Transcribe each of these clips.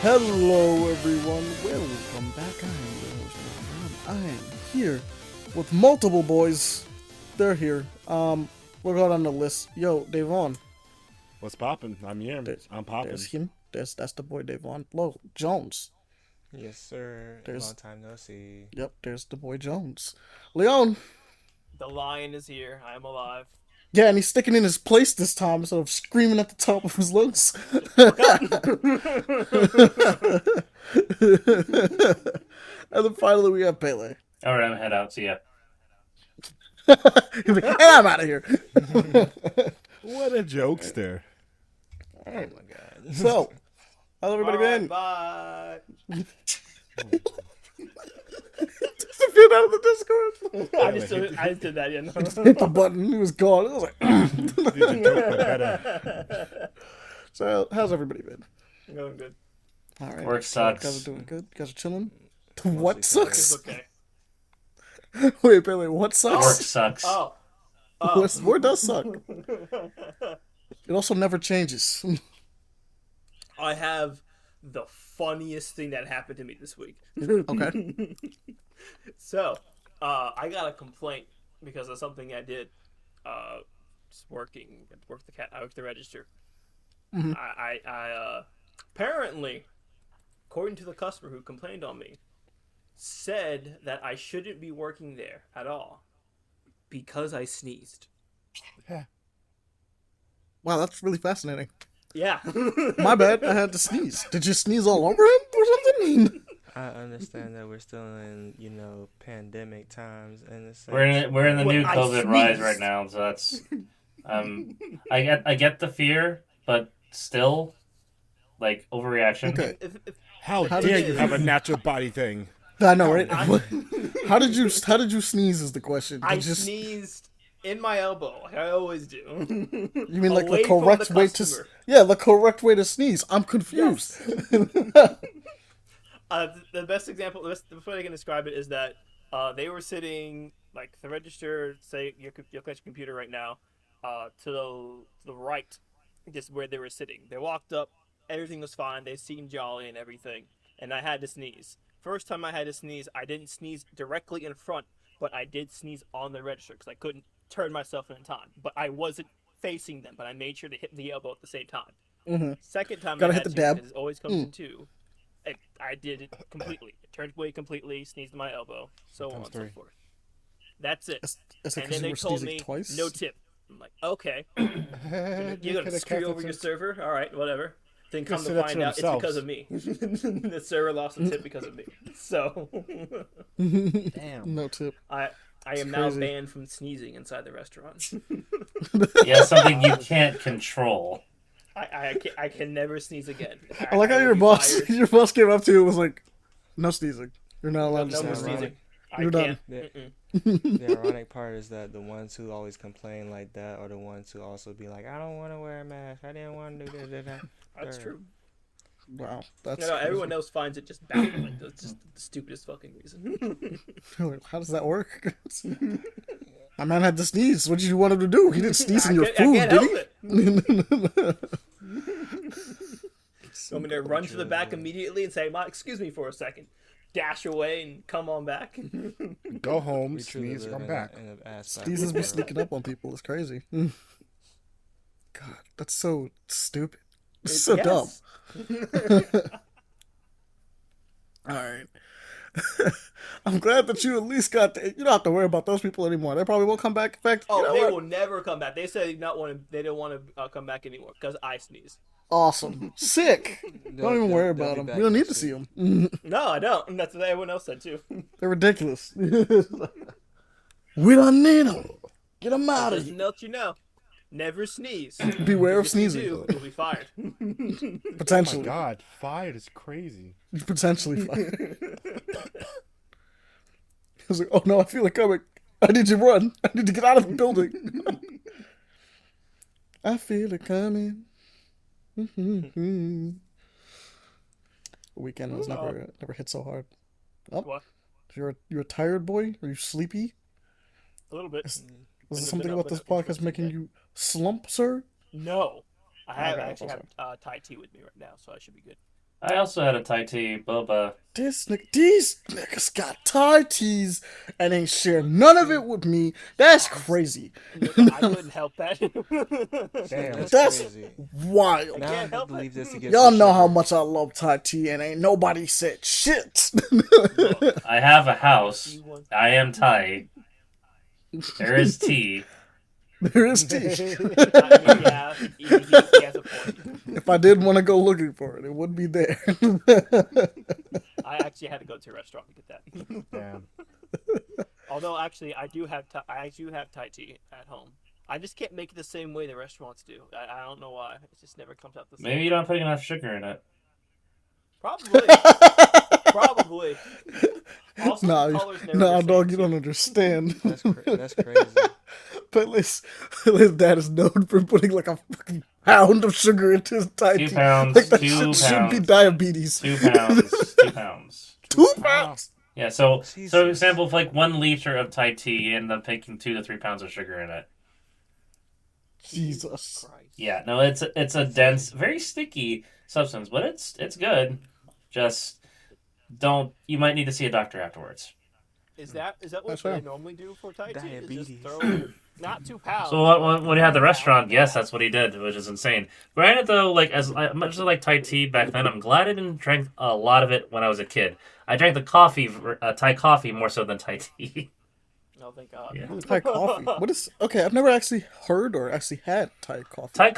Hello everyone, welcome back. I am here with multiple boys. They're here. We're going on the list. Yo, Deavugh. What's poppin'? I'm here. I'm poppin'. There's him. That's the boy Deavugh. Lo, Jones. Yes, sir. Long time no see. Yep, there's the boy Jones. Leon. The lion is here. I am alive. Yeah, and he's sticking in his place this time instead of screaming at the top of his lungs. And then finally we have Pele. Alright, I'm head out. See ya. He's like, and I'm out of here. What a jokester. Oh my god. So, how's everybody been? Bye. Disappeared out of the Discord. I just did that, yeah. No. Hit the button. He was gone. It was like, Did your joke but better. so, how's everybody been? Going good. All right. Work sucks. You guys are doing good. You guys are chilling. What It's sucks? okay. Wait, Pele, what Work sucks? sucks. Oh. What does suck? It also never changes. I have the funniest thing that happened to me this week. Okay. So, I got a complaint because of something I did. Just working. I worked the register. Mm-hmm. I apparently, according to the customer who complained on me, said that I shouldn't be working there at all because I sneezed. Wow, that's really fascinating. Yeah. My bad. I had to sneeze. Did you sneeze all over him or something? I understand that we're still in, pandemic times, and it's We're in the When new I COVID rise sneezed. right now, so that's I get the fear, but still, like, overreaction. Okay. How How dare did you you- have a natural body thing? I know, right? I- How did you sneeze is the question. I Did you sneezed in my elbow, like I always do. You mean like the Away from correct the way to customer. the correct way to sneeze. I'm confused. The best example, the best way I can describe it is that they were sitting, like, the register, say you're at your computer right now, to the right, just where they were sitting. They walked up, everything was fine, they seemed jolly and everything, and I had to sneeze. First time I had to sneeze, I didn't sneeze directly in front, but I did sneeze on the register because I couldn't turn myself in time. But I wasn't facing them, but I made sure to hit the elbow at the same time. Mm-hmm. Second time Gotta I hit had the to, dab. because it always comes in two. I did it completely. It turned away completely, sneezed in my elbow, so on and so three. forth. That's it. Is it And because then you they were told sneezing me, twice? no tip. I'm like, okay. You're going to screw over your server? All right, whatever. Then come to sit up find to out it's themselves. because of me. The server lost a tip because of me. So, Damn. No tip. I am now crazy. banned from sneezing inside the restaurant. Yeah, something you can't control. I can never sneeze again. I like how will your be boss fired. your boss came up to you and was like, "No sneezing. You're not allowed No to more sneeze." right. sneezing. I You're done. can't. The, the ironic part is that the ones who always complain like that are the ones who also be like, I don't want to wear a mask. I didn't want to do this. That's true. Wow, that's No, everyone else finds it just baffling. That's just the stupidest fucking reason. How does that work? My man had to sneeze. What did you want him to do? He didn't sneeze in your I food, can't did help he? it. Want me to run to the back immediately and say, excuse me for a second. Dash away and come on back. Go home, We truly sneeze, live come in back. in a ass Sneezes be backwards sneaking up on people. It's crazy. God, that's so stupid. It's so dumb. All right. I'm glad that you at least got. You don't have to worry about those people anymore. They probably won't come back. In fact, Oh, you know they what? will never come back. They said they don't want to come back anymore because I sneezed. Awesome. Sick. Don't even worry about them. be We don't back need to next see week. them. No, I don't. And that's what everyone else said too. They're ridiculous. We don't need them. Get them out of Just here. to let you know, never sneeze. Beware of If you sneezing. do, you'll be fired. Oh my Potentially. god, fired is crazy. Potentially fine. I was like, oh no, I feel it coming. I need to run. I need to get out of the building. I feel it coming. The weekend was never hit so hard. Oh, What? you're a tired boy? Are you sleepy? A little bit. Was Been- it been something up about this and up podcast for making 2 days. you slump, sir? No. I Okay, actually also. have Thai tea with me right now, so I should be good. I also had a Thai tea boba. These niggas got Thai teas and ain't share none of it with me. That's crazy. Look, I couldn't help that. Damn, That's crazy. wild. Now I can't have to help believe it. this to get Y'all some know how sugar. much I love Thai tea, and ain't nobody said shit. I have a house. I am Thai. There is tea. There is tea. Yeah, he has a point. If I did want to go looking for it, it would be there. I actually had to go to a restaurant to get that. Damn. Although actually, I do have Thai tea at home. I just can't make it the same way the restaurants do. I don't know why. It just never comes out the same. Maybe you don't put enough sugar in it. Probably. Probably. Also, Nah, the color's never nah, the same, dog, you too. don't understand. That's crazy. Pele's dad is known for putting like a fucking pound of sugar into his Thai 2 tea. pounds. Like that 2 shit should be pounds. diabetes. 2 pounds. 2 pounds. 2 pounds? Yeah, so Jesus. example of like 1 liter of Thai tea, you end up taking 2 to 3 pounds of sugar in it. Jesus. Christ. Yeah, no, it's a dense, very sticky substance, but it's good. Just you might need to see a doctor afterwards. Is that what That's they fair. normally do for Thai tea? Is Diabetes. just throw not 2 pounds. So when you had the but restaurant, pound yes, and a that's what he did, which is insane. Granted, though, like as much as I like Thai tea back then, I'm glad I didn't drink a lot of it when I was a kid. I drank the coffee, Thai coffee, more so than Thai tea. half. Oh, thank God. Yeah. Thai coffee. What is... Okay, I've never actually heard or actually had Thai coffee.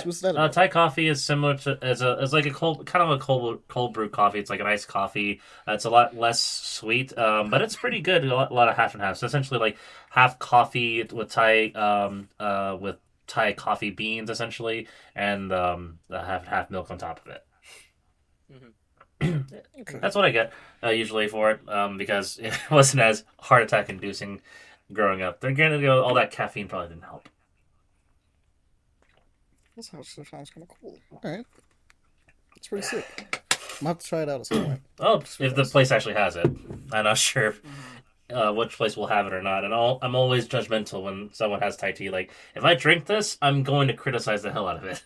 What's that about? Thai coffee is similar to as like a cold brew coffee. It's like an iced coffee. It's a lot less sweet, but it's pretty good. A lot of half and half. So essentially, like half coffee with Thai coffee beans, essentially, and half milk on top of it. Okay. That's what I get usually for it, because it wasn't as heart attack inducing growing up. They're gonna go. All that caffeine probably didn't help. That sounds kind of cool. Alright. It's pretty sick. I'm gonna have to try it out at some point. Oh, if the place actually has it, I'm not sure which place will have it or not. And I'm always judgmental when someone has Thai tea. Like, if I drink this, I'm going to criticize the hell out of it.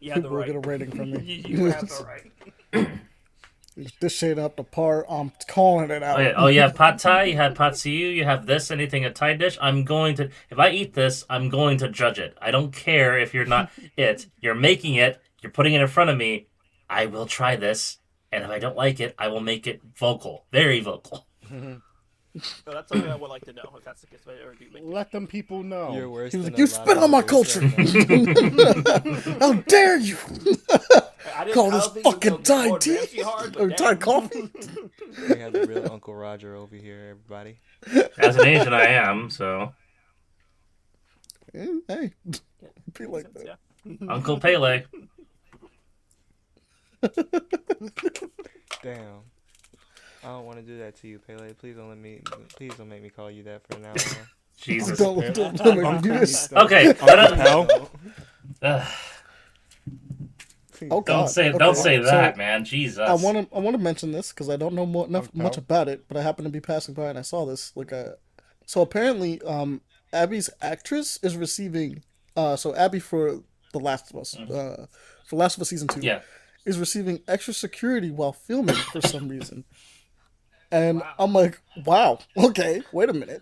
You have the We'll right. get a rating from me. You have the right. This shit up to par. I'm calling it out. Oh, you have pad thai, you have pad see ew, you have this, anything a Thai dish. If I eat this, I'm going to judge it. I don't care if you're not it. You're making it, you're putting it in front of me. I will try this, and if I don't like it, I will make it vocal. Very vocal. So that's something I would like to know if that's the case. Or do you make it? Let them people know. You're worse He was than like, "You a lot spit of on my others culture! right now." How dare you! I Call don't this think you fucking go Thai Gordon tea Ramsay hard, but or Thai damn. coffee? We have the real Uncle Roger over here, everybody. As an Asian, I am, so. Hey, be like that. Yeah. Uncle Pele. Damn. I don't want to do that to you, Pele. Please don't make me call you that from now on. Jesus. Don't make me do this. Okay, Hell. Oh, God. don't say Okay, that, so man. Jesus. I want to mention this because I don't know Okay. much about it, but I happened to be passing by and I saw this. So apparently, Abby's actress is receiving. So Abby for The Last of Us, for Last of Us season 2, Yeah. is receiving extra security while filming for some reason. And Wow. I'm like, wow, okay, wait a minute.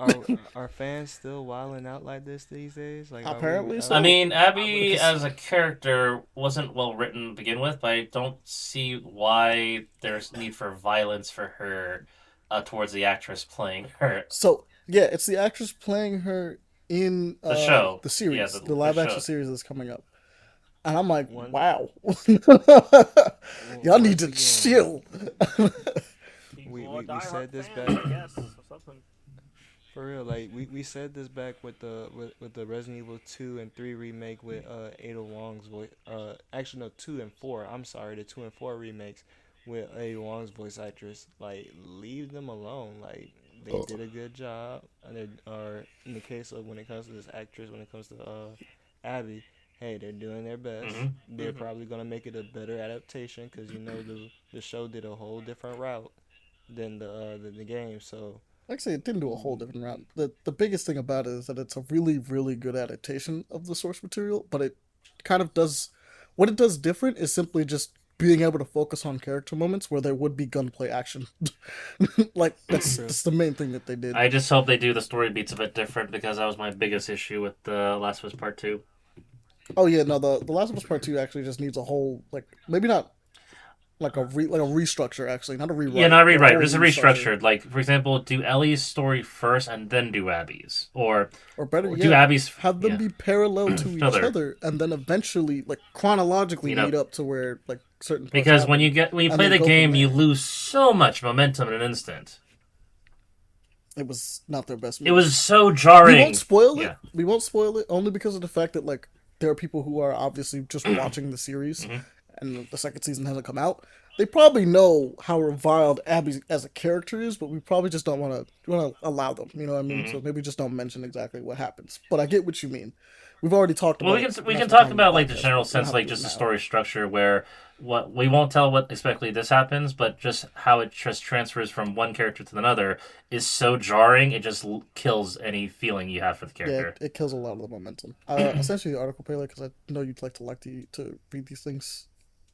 Are fans still wilding out like this these days? Like, Apparently so. I mean, Abby as a character wasn't well written to begin with, but I don't see why there's need for violence for her towards the actress playing her. So yeah, it's the actress playing her in The show. the series, Yeah, the the live show. action series that's coming up. And I'm like, One- wow, y'all Once need to again, chill. We People are said diehard this fans, back. I guess, or something. For real, like we said this back with the Resident Evil 2 and 3 remake with Ada Wong's voice. Actually no, 2 and 4. I'm sorry, the 2 and 4 remakes with Ada Wong's voice actress. Like, leave them alone. Like, they did a good job. Or in the case of when it comes to this actress, when it comes to Abby, hey, they're doing their best. Mhm. They're probably gonna make it a better adaptation because the show did a whole different route than the game. So. Actually, it didn't do a whole different route. The biggest thing about it is that it's a really, really good adaptation of the source material, but it kind of does What it does different is simply just being able to focus on character moments where there would be gunplay action. Like that's the main thing that they did. I just hope they do the story beats a bit different because that was my biggest issue with the Last of Us Part Two. Oh yeah, no, the Last of Us Part Two actually just needs a whole like maybe not like a restructure actually, not a rewrite. Yeah, not but a rewrite, whole just a restructured. Like, for example, do Ellie's story first and then do Abby's, or Or better do yet, Abby's. have them Yeah. be parallel to each Other. other, and then eventually, like chronologically, Meet up. meet up to where like certain parts Because when happen, you and play then the go from game, you there. lose so much momentum in an instant. It was not their best. It Move. was so We jarring. won't spoil it. Yeah. We won't spoil it only because of the fact that like there are people who are obviously just watching the series, Mhm. and the second season hasn't come out. They probably know how reviled Abby as a character is, but we probably just don't want to allow them. You know what I mean? Mhm. So maybe just don't mention exactly what happens. But I get what you mean. We've already talked Well, about. we it can multiple talk times about on like the podcast, general but we don't sense, have like to do it just the now. story structure, where what we won't tell what exactly this happens, but just how it just transfers from one character to another is so jarring. It just kills any feeling you have for the Yeah, character. it kills a lot of the momentum. Essentially, the article, Pele, because I know you'd like to read these things,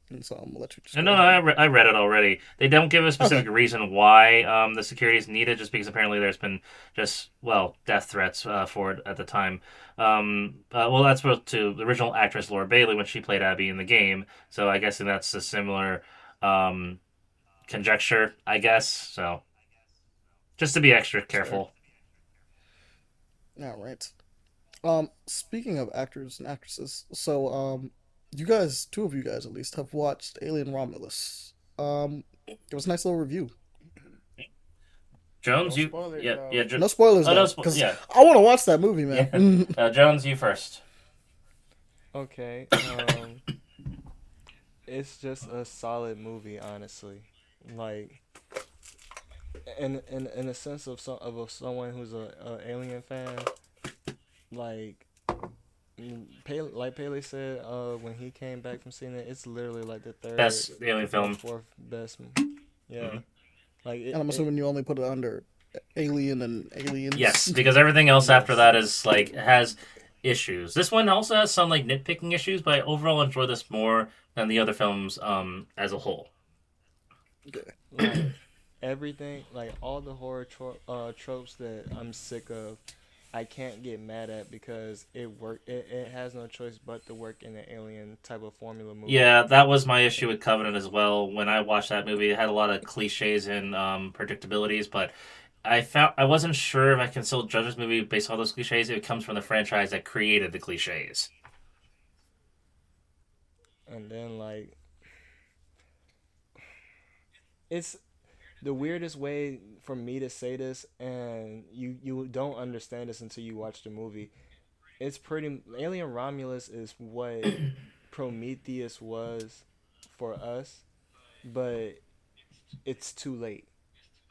and so I'm gonna let you just. No, Go no, ahead. I read it already. They don't give a specific Okay. reason why the security is needed, just because apparently there's been just, well, death threats for it at the time. Well, that's to the original actress Laura Bailey when she played Abby in the game, so I guess that's a similar um, conjecture, I guess. So, just to be extra It's fair. careful. All right. Speaking of actors and actresses, so you guys, two of you guys at least, have watched Alien Romulus. It was a nice little review. Jones, Don't you. spoil it, Yeah, though. yeah. No spoilers Oh, no, though, because yeah. I want to watch that movie, Yeah. man. Jones, you first. Okay. It's just a solid movie, honestly. Like, in a sense of someone who's a alien fan, like Pele, like Pele said, when he came back from seeing it, it's literally like the third, Best alien or film. fourth best. Yeah, Mhm. like And I'm assuming you only put it under Alien and Aliens. Yes, because everything else after Yes. that is like has issues. This one also has some like nitpicking issues, but I overall enjoy this more than the other films as a whole. like everything, like all the horror tropes that I'm sick of, I can't get mad at because it has no choice but to work in an alien type of formula movie. Yeah, that was my issue with Covenant as well. When I watched that movie, it had a lot of cliches and predictabilities, but I wasn't sure if I can still judge this movie based on those cliches. It comes from the franchise that created the cliches. And then like it's the weirdest way for me to say this, and you don't understand this until you watch the movie. It's pretty Alien Romulus is what Prometheus was for us, but it's too late.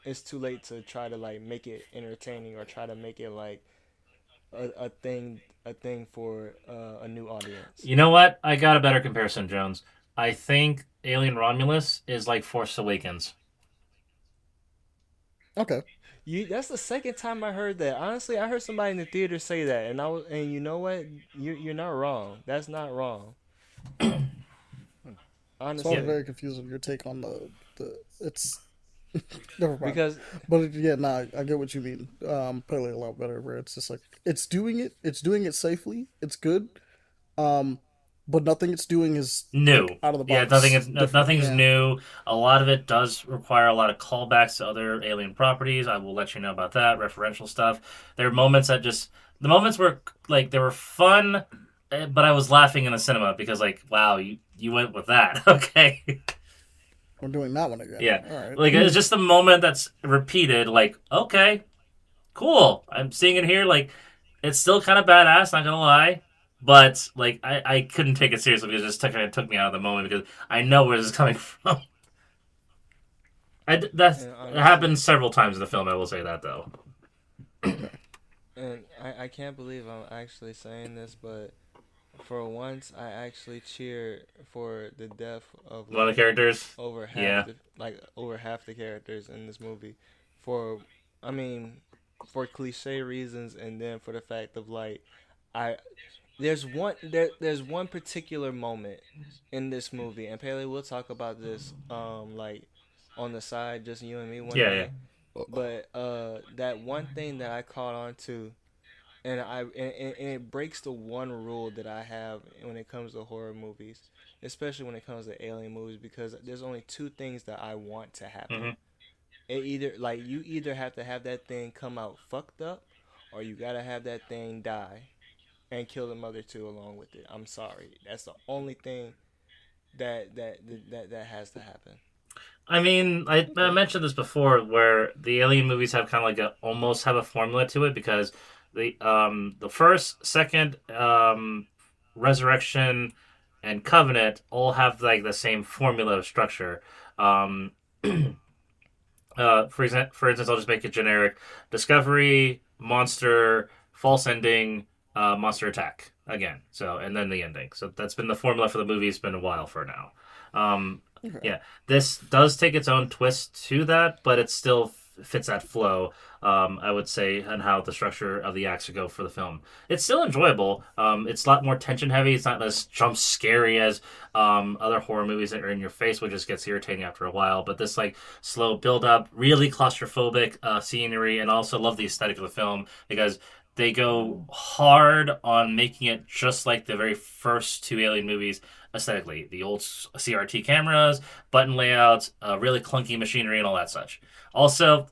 It's too late to try to like make it entertaining or try to make it like a thing for a new audience. You know what? I got a better comparison, Jones. I think Alien Romulus is like Force Awakens. Okay. That's the second time I heard that. Honestly, I heard somebody in the theater say that, and you know what? You're not wrong. That's not wrong. So I Honestly, was very confused with your take on the it's never mind. because But yeah, nah, I get what you mean. Probably a lot better where it's just like it's doing it safely. It's good. But nothing it's doing is New. like, out of the box. Yeah, different. nothing's Yeah. new. A lot of it does require a lot of callbacks to other Alien properties. I will let you know about that, referential stuff. There are moments that just the moments were like they were fun, but I was laughing in the cinema because like, wow, you went with that. Okay. We're doing that one again. Yeah. All right. Like it's just a moment that's repeated, like, okay, cool. I'm seeing it here, like it's still kind of badass, not gonna lie. But like I couldn't take it seriously because it just took me out of the moment because I know where this is coming from. That honestly, happens several times in the film. I will say that though. and I can't believe I'm actually saying this, but for once I actually cheer for the death of One of the characters. over half Yeah. over half the characters in this movie for I mean for cliche reasons, and then for the fact of like I there's one particular moment in this movie, and Pele, we'll talk about this like on the side, just you and me one Yeah, yeah. day. But that one thing that I caught on to, and it breaks the one rule that I have when it comes to horror movies, especially when it comes to alien movies, because there's only two things that I want to happen. Hmm. It either like you either have to have that thing come out fucked up, or you gotta have that thing die and kill the mother too along with it. I'm sorry, that's the only thing that has to happen. I mean, I mentioned this before, where the Alien movies have kind of like almost have a formula to it because the first, second, Resurrection, and Covenant all have like the same formula of structure. Um, for instance, I'll just make it generic: Discovery, monster, false ending, monster attack again. So and then the ending. So that's been the formula for the movie. It's been a while for now. Um, Okay. yeah, this does take its own twist to that, but it still fits that flow. I would say, and how the structure of the acts go for the film. It's still enjoyable. It's a lot more tension heavy. It's not as jump scary as other horror movies that are in your face, which just gets irritating after a while. But this like slow build up, really claustrophobic scenery, and also love the aesthetic of the film because they go hard on making it just like the very first two Alien movies aesthetically. The old CRT cameras, button layouts, really clunky machinery, and all that such. Also,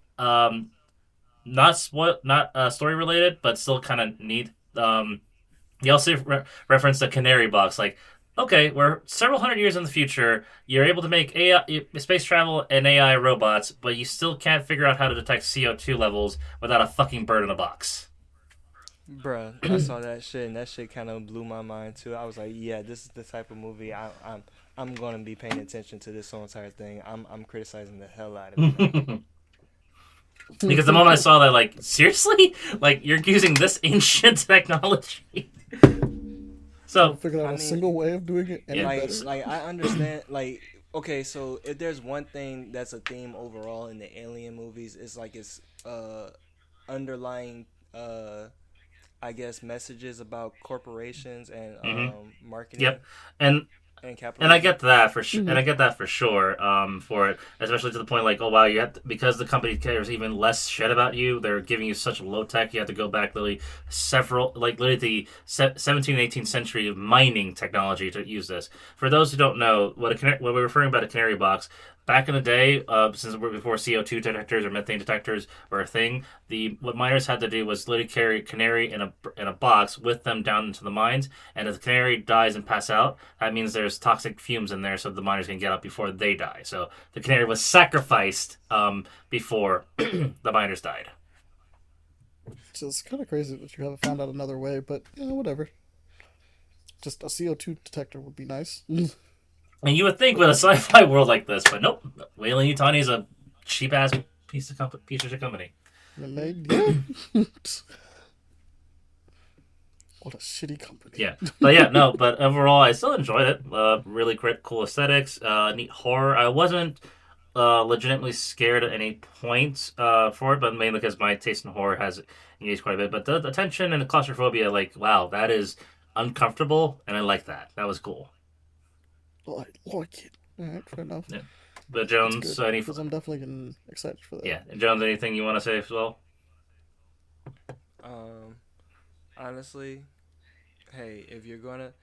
not story related, but still kind of neat. You also reference the canary box, like. Okay, we're several hundred years in the future. You're able to make AI, space travel and AI robots, but you still can't figure out how to detect CO2 levels without a fucking bird in a box. Bruh, I saw that shit and that shit kind of blew my mind too. I was like, yeah, this is the type of movie I'm gonna be paying attention to this whole entire thing. I'm criticizing the hell out of it now. Because the moment I saw that, like, seriously? Like, you're using this ancient technology? So, Figured out I a mean, single way of doing it any Yeah. better. like I understand. Like, okay, so if there's one thing that's a theme overall in the Alien movies, it's like it's underlying I guess messages about corporations and mhm. marketing Yep. And and And I capitalism. get that for sure. Hmm. And I get that for sure. For it, especially to the point like, oh wow, you have to, because the company cares even less shit about you. They're giving you such low tech. You have to go back literally several, like literally the 17th and 18th century of mining technology to use this. For those who don't know, what we're referring about a canary box. Back in the day, since we're before CO2 detectors or methane detectors were a thing, the what miners had to do was literally carry a canary in a box with them down into the mines, and if the canary dies and pass out, that means there's toxic fumes in there, so the miners can get out before they die. So the canary was sacrificed before the miners died. So it's kind of crazy that you haven't found out another way, but whatever. Just a CO2 detector would be nice. And you would think with a sci-fi world like this, but nope. Weyland Yutani is a cheap ass piece of shit company. And they, yeah. What a shitty company. Yeah, but yeah, no, but overall, I still enjoyed it. Really great, cool aesthetics, neat horror. I wasn't legitimately scared at any point for it, but mainly because my taste in horror has engaged quite a bit. But the tension and the claustrophobia, like, wow, that is uncomfortable, and I like that. That was cool. Oh, I like it. Alright, fair enough. Yeah. But That's Jones, good, because I'm definitely getting excited for that. yeah, Jones, anything you want to say as well? Um, honestly, hey, if you're gonna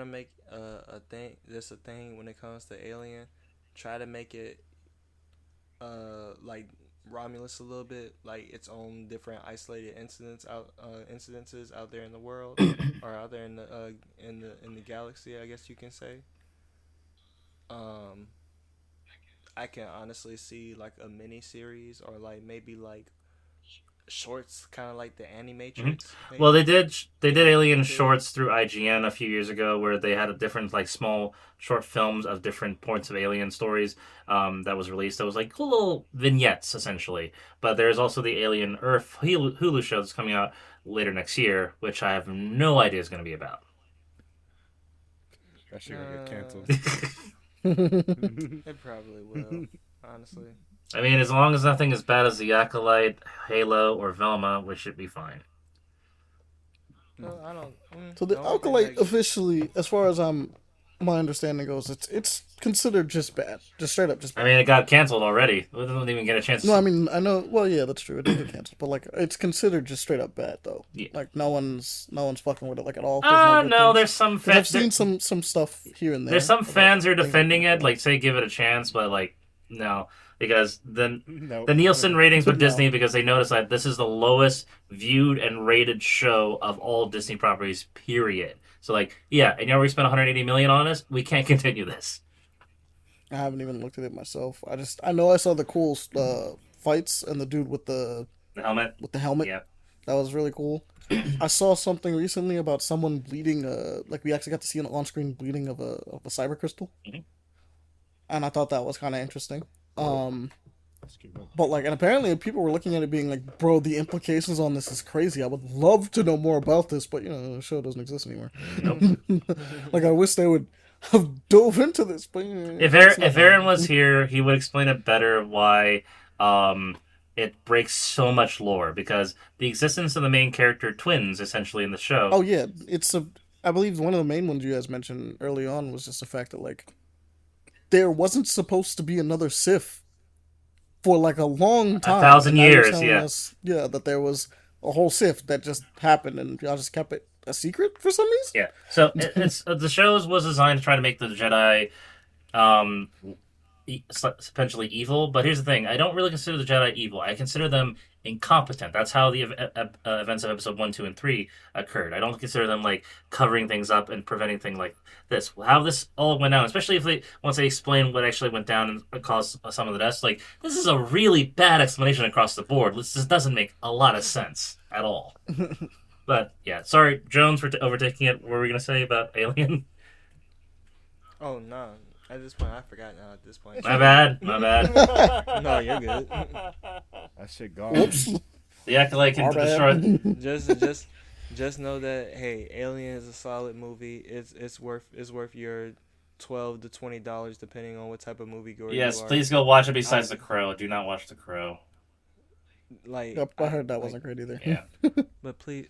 make a thing, this a thing when it comes to Alien, try to make it like Romulus a little bit, like its own different isolated incidences out there in the world or out there in the galaxy, I guess you can say. Um, I can honestly see like a mini series or like maybe like shorts, kind of like the Hmm. Animatrix, Well, maybe they did Alien to shorts through IGN a few years ago, where they had a different like small short films of different points of Alien stories that was released. That was like cool little vignettes essentially. But there's also the Alien Earth Hulu show that's coming out later next year, which I have no idea is going to be about. That shit gonna get Uh, canceled. it probably will, honestly. I mean, as long as nothing as bad as the Acolyte, Halo, or Velma, we should be fine. I don't. So the the only thing Alkalite that- officially, as far as my understanding goes, it's considered just bad, just straight up just I bad. mean, it got canceled already. We didn't even get a chance. No, I mean I know. Well, yeah, that's true. It did get canceled, but like it's considered just straight up bad though. Yeah. Like no one's fucking with it like at all. There's good No, things. there's some 'Cause fans. I've seen some stuff here and there. There's some about fans who are things defending like it, like say give it a chance, but like no, because then No. the Nielsen ratings with No. Disney, because they noticed that this is the lowest viewed and rated show of all Disney properties. Period. So like, yeah, and you already spent 180 million on this. We can't continue this. I haven't even looked at it myself. I know I saw the cool fights and the dude with the The helmet. Yeah. That was really cool. I saw something recently about someone bleeding. Like we actually got to see an on-screen bleeding of a cyber crystal, Mhm. and I thought that was kind of interesting. That's cute. But like, and apparently people were looking at it being like, "Bro, the implications on this is crazy. I would love to know more about this, but you know, the show doesn't exist anymore." Like, I wish they would have dove into this. But If Aaron was here, he would explain it better why it breaks so much lore, because the existence of the main character twins essentially in the show. oh yeah, I believe one of the main ones you guys mentioned early on was just the fact that like there wasn't supposed to be another Sith for like a long time. 1,000 And now you're years, telling yeah. us, yeah, that there was a whole Sith that just happened, and y'all just kept it a secret for some reason. Yeah. So it's the show was designed to try to make the Jedi potentially evil, but here's the thing: I don't really consider the Jedi evil. I consider them incompetent. That's how the events of Episode 1, 2, and 3 occurred. I don't consider them like covering things up and preventing things like this. How this all went down, especially if once they explain what actually went down and caused some of the deaths. Like, this is a really bad explanation across the board. This just doesn't make a lot of sense at all. But yeah, sorry, Jones, for overtaking it. What were we gonna say about Alien? Oh no! At this point, I forgot now. At this point, My bad. no, you're good. That shit gone. Whoops. The Acolyte can Our destroy. bad. Just know that hey, Alien is a solid movie. It's worth your $12 to $20 depending on what type of movie goer Yes, you are. please go watch it. Besides The Crow, do not watch The Crow. Like Yep, I heard that like, wasn't great either. Yeah. But please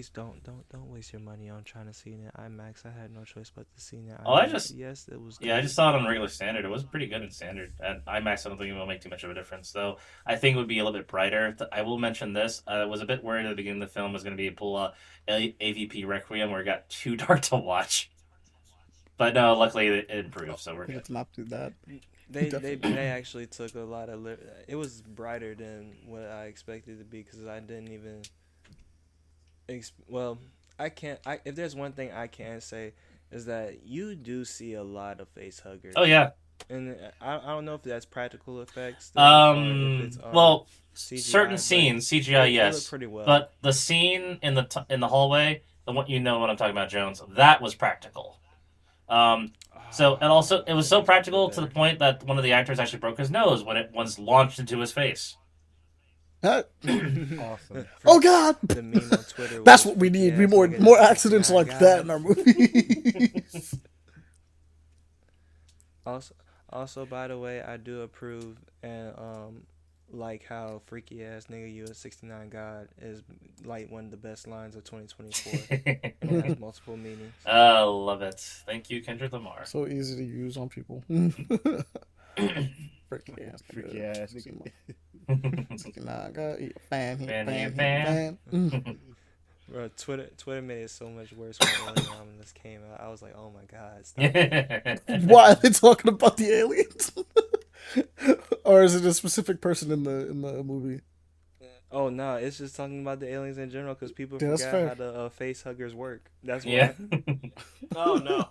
don't waste your money on trying to see it in IMAX. I had no choice but to see it in IMAX. Oh, yes, it was. Yeah, I good. just saw it on regular standard. It was pretty good in standard. At IMAX, I don't think it will make too much of a difference, though. I think it would be a little bit brighter. I will mention this. I was a bit worried at the beginning of the film was going to be pull AVP Requiem, where it got too dark to watch. But no, luckily it improved, so we're good. It's not too bad. They Definitely. actually took a lot of it was brighter than what I expected it to be because I didn't even well I can't if there's one thing I can say is that you do see a lot of face huggers. Oh yeah. And I don't know if that's practical effects or if it's, Well, CGI, certain but scenes CGI, they look yes, pretty well. but the scene in the hallway, the one you know what I'm talking about, Jones, that was practical. So and also it was so practical to the point that one of the actors actually broke his nose when it was launched into his face. Huh? Awesome. Oh God! The meme on Twitter. That's was, what we need. yeah, We more nigga, more accidents nah, like God. that in our movies. Also, by the way, I do approve and like how freaky ass nigga you a 69 god is like one of the best lines of 2024. It has multiple meanings. Love it. Thank you, Kendrick Lamar. So easy to use on people. Freaky ass. Freaky ass nigga. Nah, God, he a fan. He a Fan, he a fan. He a fan. Bro, Twitter made it so much worse when this came out. I was like, oh my god, stop. Why are they talking about the aliens? Or is it a specific person in the movie? Oh no, it's just talking about the aliens in general because people Yeah, that's forgot fair. how the face huggers work. That's why. Yeah. Oh no.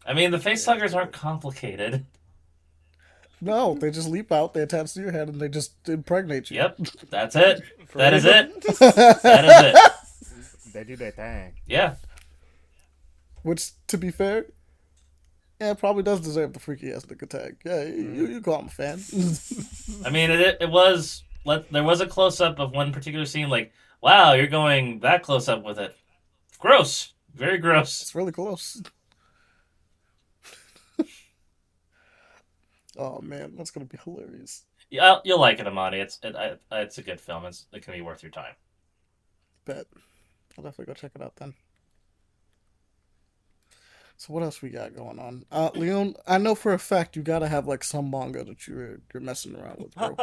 I mean, the face huggers aren't complicated. No, they just leap out, they attach to your head, and they just impregnate you. Yep, that's it. For That is real? it. That is it. They do their thing. Yeah. Which, to be fair, yeah, it probably does deserve the freaky ass nigga tag. Yeah, you call him a fan. I mean, it was. There was a close up of one particular scene. Like, wow, you're going that close up with it. Gross. Very gross. It's really close. Oh man, that's gonna be hilarious. Yeah, you'll like it, Ahmani. It's a good film. It can be worth your time. Bet. I'll definitely go check it out then. So what else we got going on? Leon, I know for a fact you gotta have like some manga that you're messing around with, bro.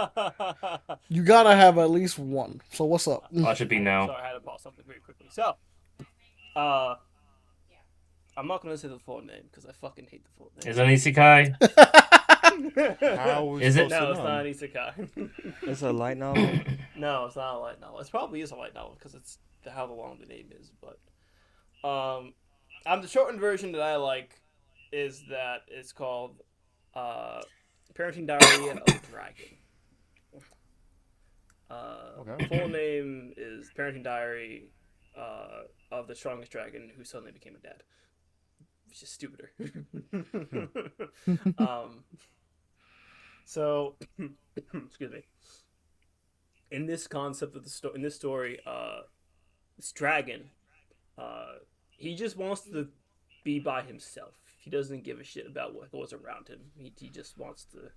You gotta have at least one. So what's up? Watch it be now. Sorry, I had to pause something very quickly. So, I'm not gonna say the full name because I fucking hate the full name. Is it an isekai? How are we Is it- supposed No, to it's know? not an isekai. It's a light novel. No, it's not a light novel. It probably is a light novel because it's how long the name is. But the shortened version that I like is that it's called Parenting Diary of a Dragon. Okay. Full name is Parenting Diary of the Strongest Dragon Who Suddenly Became a Dad. It's just stupider. So, excuse me. In this concept of in this story, this dragon, he just wants to be by himself. He doesn't give a shit about what goes around him. He just wants to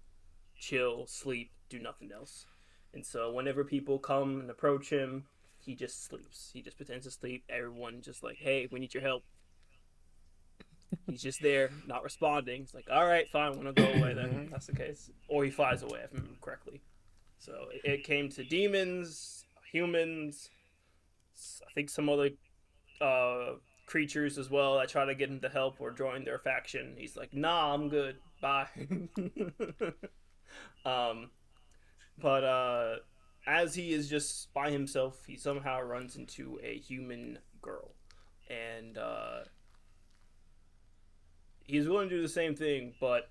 chill, sleep, do nothing else. And so whenever people come and approach him, he just sleeps. He just pretends to sleep. Everyone just like, hey, we need your help. He's just there, not responding. It's like, all right, fine, I'm gonna go away then. If that's the case, or he flies away, if I remember correctly. So it came to demons, humans, I think some other creatures as well that try to get him to help or join their faction. He's like, nah, I'm good. Bye. But as he is just by himself, he somehow runs into a human girl. And he's willing to do the same thing, but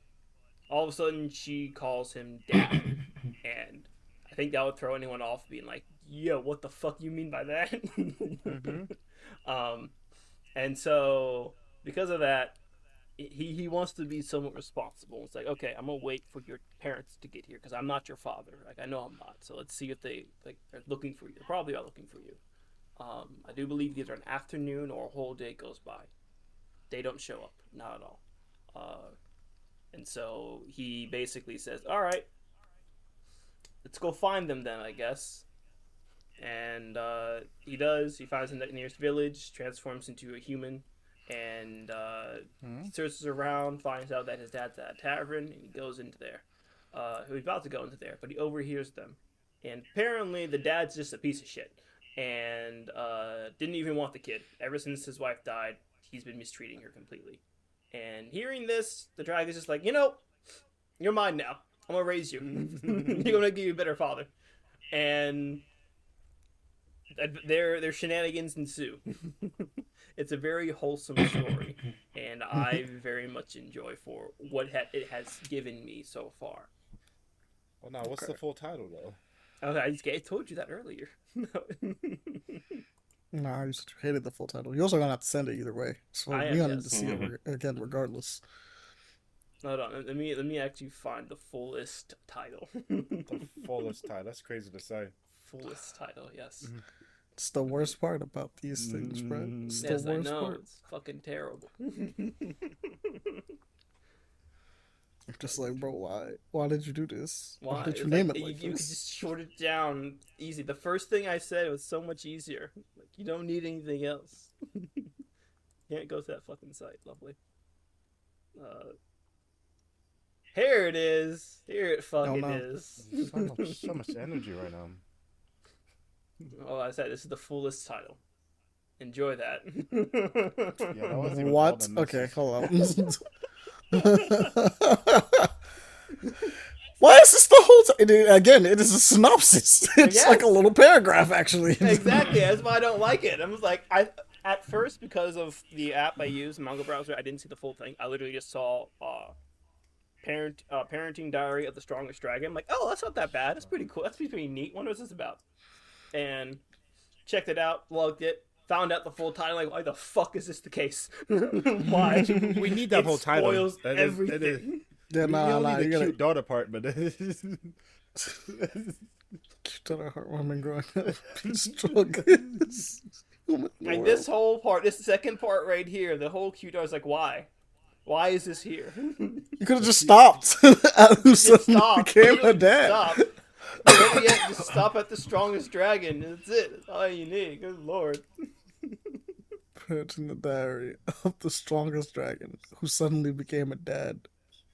all of a sudden she calls him dad. And I think that would throw anyone off being like, yo, what the fuck you mean by that? And so because of that, he wants to be somewhat responsible. It's like, okay, I'm gonna wait for your parents to get here because I'm not your father. Like, I know I'm not. So let's see if they are looking for you. They probably are looking for you. I do believe either an afternoon or a whole day goes by. They don't show up, not at all. And so he basically says, all right, let's go find them then, I guess. And he does. He finds the nearest village, transforms into a human, and searches around, finds out that his dad's at a tavern, and he goes into there. He's about to go into there, but he overhears them. And apparently the dad's just a piece of shit. And didn't even want the kid. Ever since his wife died, he's been mistreating her completely. And hearing this, the dragon's just like, you know, you're mine now. I'm gonna raise you. You're gonna give you a better father. And their shenanigans ensue. It's a very wholesome story, and I very much enjoy for what it has given me so far. Well, now, what's the full title, though? Okay, I told you that earlier. Nah, you said you hated the full title. You're also gonna have to send it either way, so I am, we gonna yes. need to see it again, regardless. Hold on, let me actually find the fullest title. The fullest title. That's crazy to say. Fullest title, yes. It's the worst part about these things, bro. It's the Yes, I worst know. part. It's fucking terrible. I'm just like, bro, why? Why did you do this? Why did you It's name like, it like you could this? just short it down easy. The first thing I said was so much easier. Like, you don't need anything else. Can't go to that fucking site. Lovely. Here it is. Here it fucking no. is. So much energy right now. Oh, I said this is the fullest title. Enjoy that. Yeah, that wasn't even all What? the Okay, misses. hold on. Why is this the whole time? Again, it is a synopsis. It's Yes. like a little paragraph, actually. Exactly. That's why I don't like it. I was like, at first, because of the app I use, Manga Browser, I didn't see the full thing. I literally just saw Parenting Diary of the Strongest Dragon. I'm like, oh, that's not that bad. That's pretty cool. That's pretty neat. Wonder what this is about. And checked it out, logged it, found out the full title. Like, why the fuck is this the case? Why? We need that It whole title. spoils That is- everything. it is. Yeah, We nah, don't nah. need You the gotta cute daughter part, but keep that heartwarming growing up. Struggles. Like this whole part, this second part right here, the whole cute daughter's like, why? Why is this here? You could have just stopped. Who Just suddenly stop. became a Literally dad. Stop. Better yet, just stop at the strongest dragon. That's it. That's all you need. Good lord. Put in the diary of the strongest dragon who suddenly became a dad.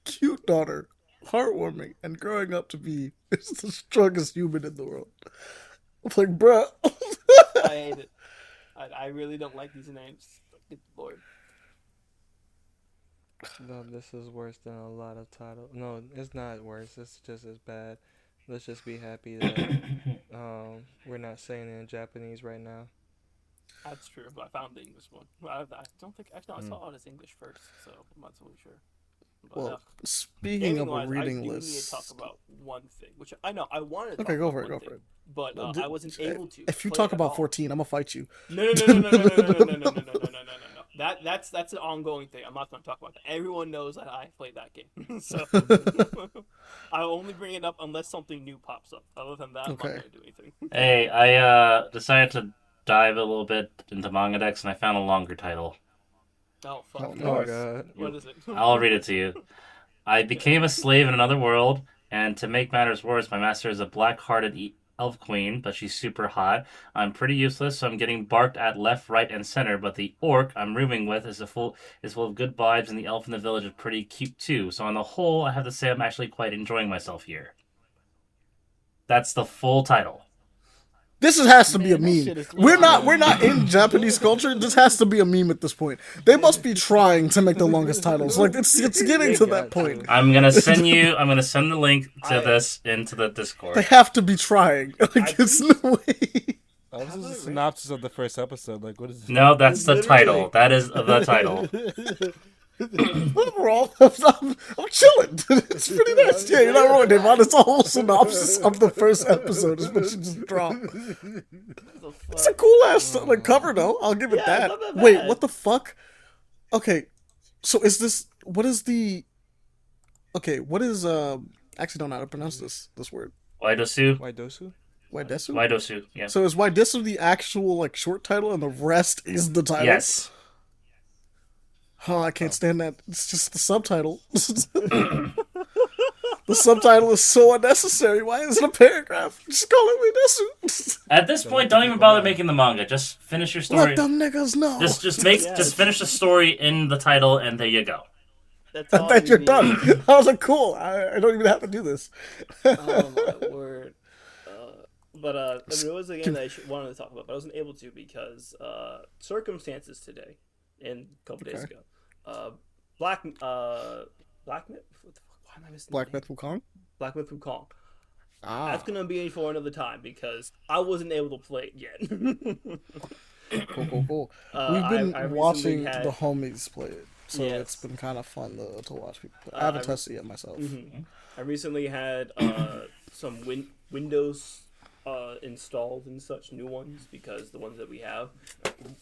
Cute daughter, heartwarming, and growing up to be is the strongest human in the world. I'm like, bruh. I hate it. I really don't like these names. Good lord. No, this is worse than a lot of titles. No, it's not worse. It's just as bad. Let's just be happy that we're not saying it in Japanese right now. That's true, but I found the English one. Well, I don't think actually no, I saw it as English first, so I'm not totally sure. But, Well, speaking gaming of a wise, I reading do need list. to talk about one thing, which I know I wanted to talk Okay, go about for it. one Go thing, for it. but I wasn't able to. If you play talk it at about all. 14, I'm gonna fight you. No. That's an ongoing thing. I'm not going to talk about that. Everyone knows that I played that game, so I'll only bring it up unless something new pops up. Other than that, I'm not Okay. going to do anything. Hey, I decided to dive a little bit into manga decks, and I found a longer title. Oh fuck! Oh, Oh Nice. god. What is it? I'll read it to you. I became a slave in another world, and to make matters worse, my master is a black-hearted elf queen, but she's super hot. I'm pretty useless, so I'm getting barked at left, right, and center. But the orc I'm rooming with is full of good vibes, and the elf in the village is pretty cute too. So on the whole, I have to say I'm actually quite enjoying myself here. That's the full title. This has to be a Man, that meme. shit is We're long. not in Japanese culture. This has to be a meme at this point. They must be trying to make the longest titles. Like it's getting to that point. I'm gonna send the link to this into the They Discord. have to be trying. Like it's no way. Oh, this is a synopsis of the first episode. Like, what is this? No, that's the Literally. title. That is the title. Overall, I'm chilling. It's pretty nice. Yeah, you're not wrong, Devon. It's a whole synopsis of the first episode. Is what you just dropped. The It's a fuck? cool ass like cover though. I'll give it Yeah, that. it's not that Wait, bad. what the fuck? Okay, so is this? What is the? Okay, what is Actually, don't know how to pronounce this word. Waidosu. Waidosu? Waidesu. Waidosu. Yeah. So is Waidesu the actual like short title, and the rest is the title? Yes. Oh, I can't stand that. It's just the subtitle. The subtitle is so unnecessary. Why is it a paragraph? Just call it Waidesu. At this point, don't even bother making the manga. Just finish your story. Let them niggas know. Just finish the story in the title, and there you go. That's I all thought you you're need. done. I was like, cool. I don't even have to do this. Oh my word. But I mean, it was a game that I wanted to talk about, but I wasn't able to because circumstances today and a couple days Okay. ago. Black Myth. What the fuck? Why am I missing Black the name? Myth Wukong? Black Myth Wukong. Ah. That's gonna be for another time because I wasn't able to play it yet. Cool. Uh, We've been I recently watching had- the homies play it. So Yes. it's been kind of fun to watch people play. I haven't I- tested it yet myself. I recently had some Windows installed and such, new ones, because the ones that we have,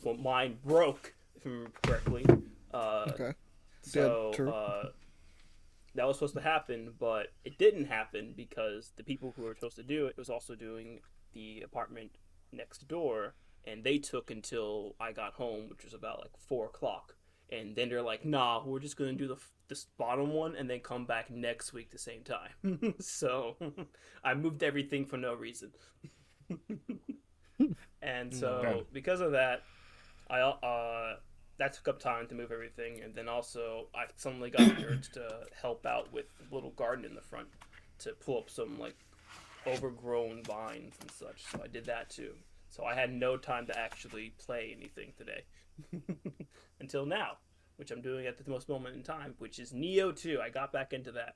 well, mine broke, if I remember correctly. Okay. So Yeah, true. that was supposed to happen, but it didn't happen because the people who were supposed to do it was also doing the apartment next door, and they took until I got home, which was about like 4 o'clock. And then they're like, "Nah, we're just gonna do this bottom one, and then come back next week the same time." So I moved everything for no reason. And so because of that, I that took up time to move everything, and then also I suddenly got the urge to help out with the little garden in the front to pull up some like overgrown vines and such. So I did that too. So I had no time to actually play anything today. Until now, which I'm doing at the most moment in time, which is Neo 2. I got back into that.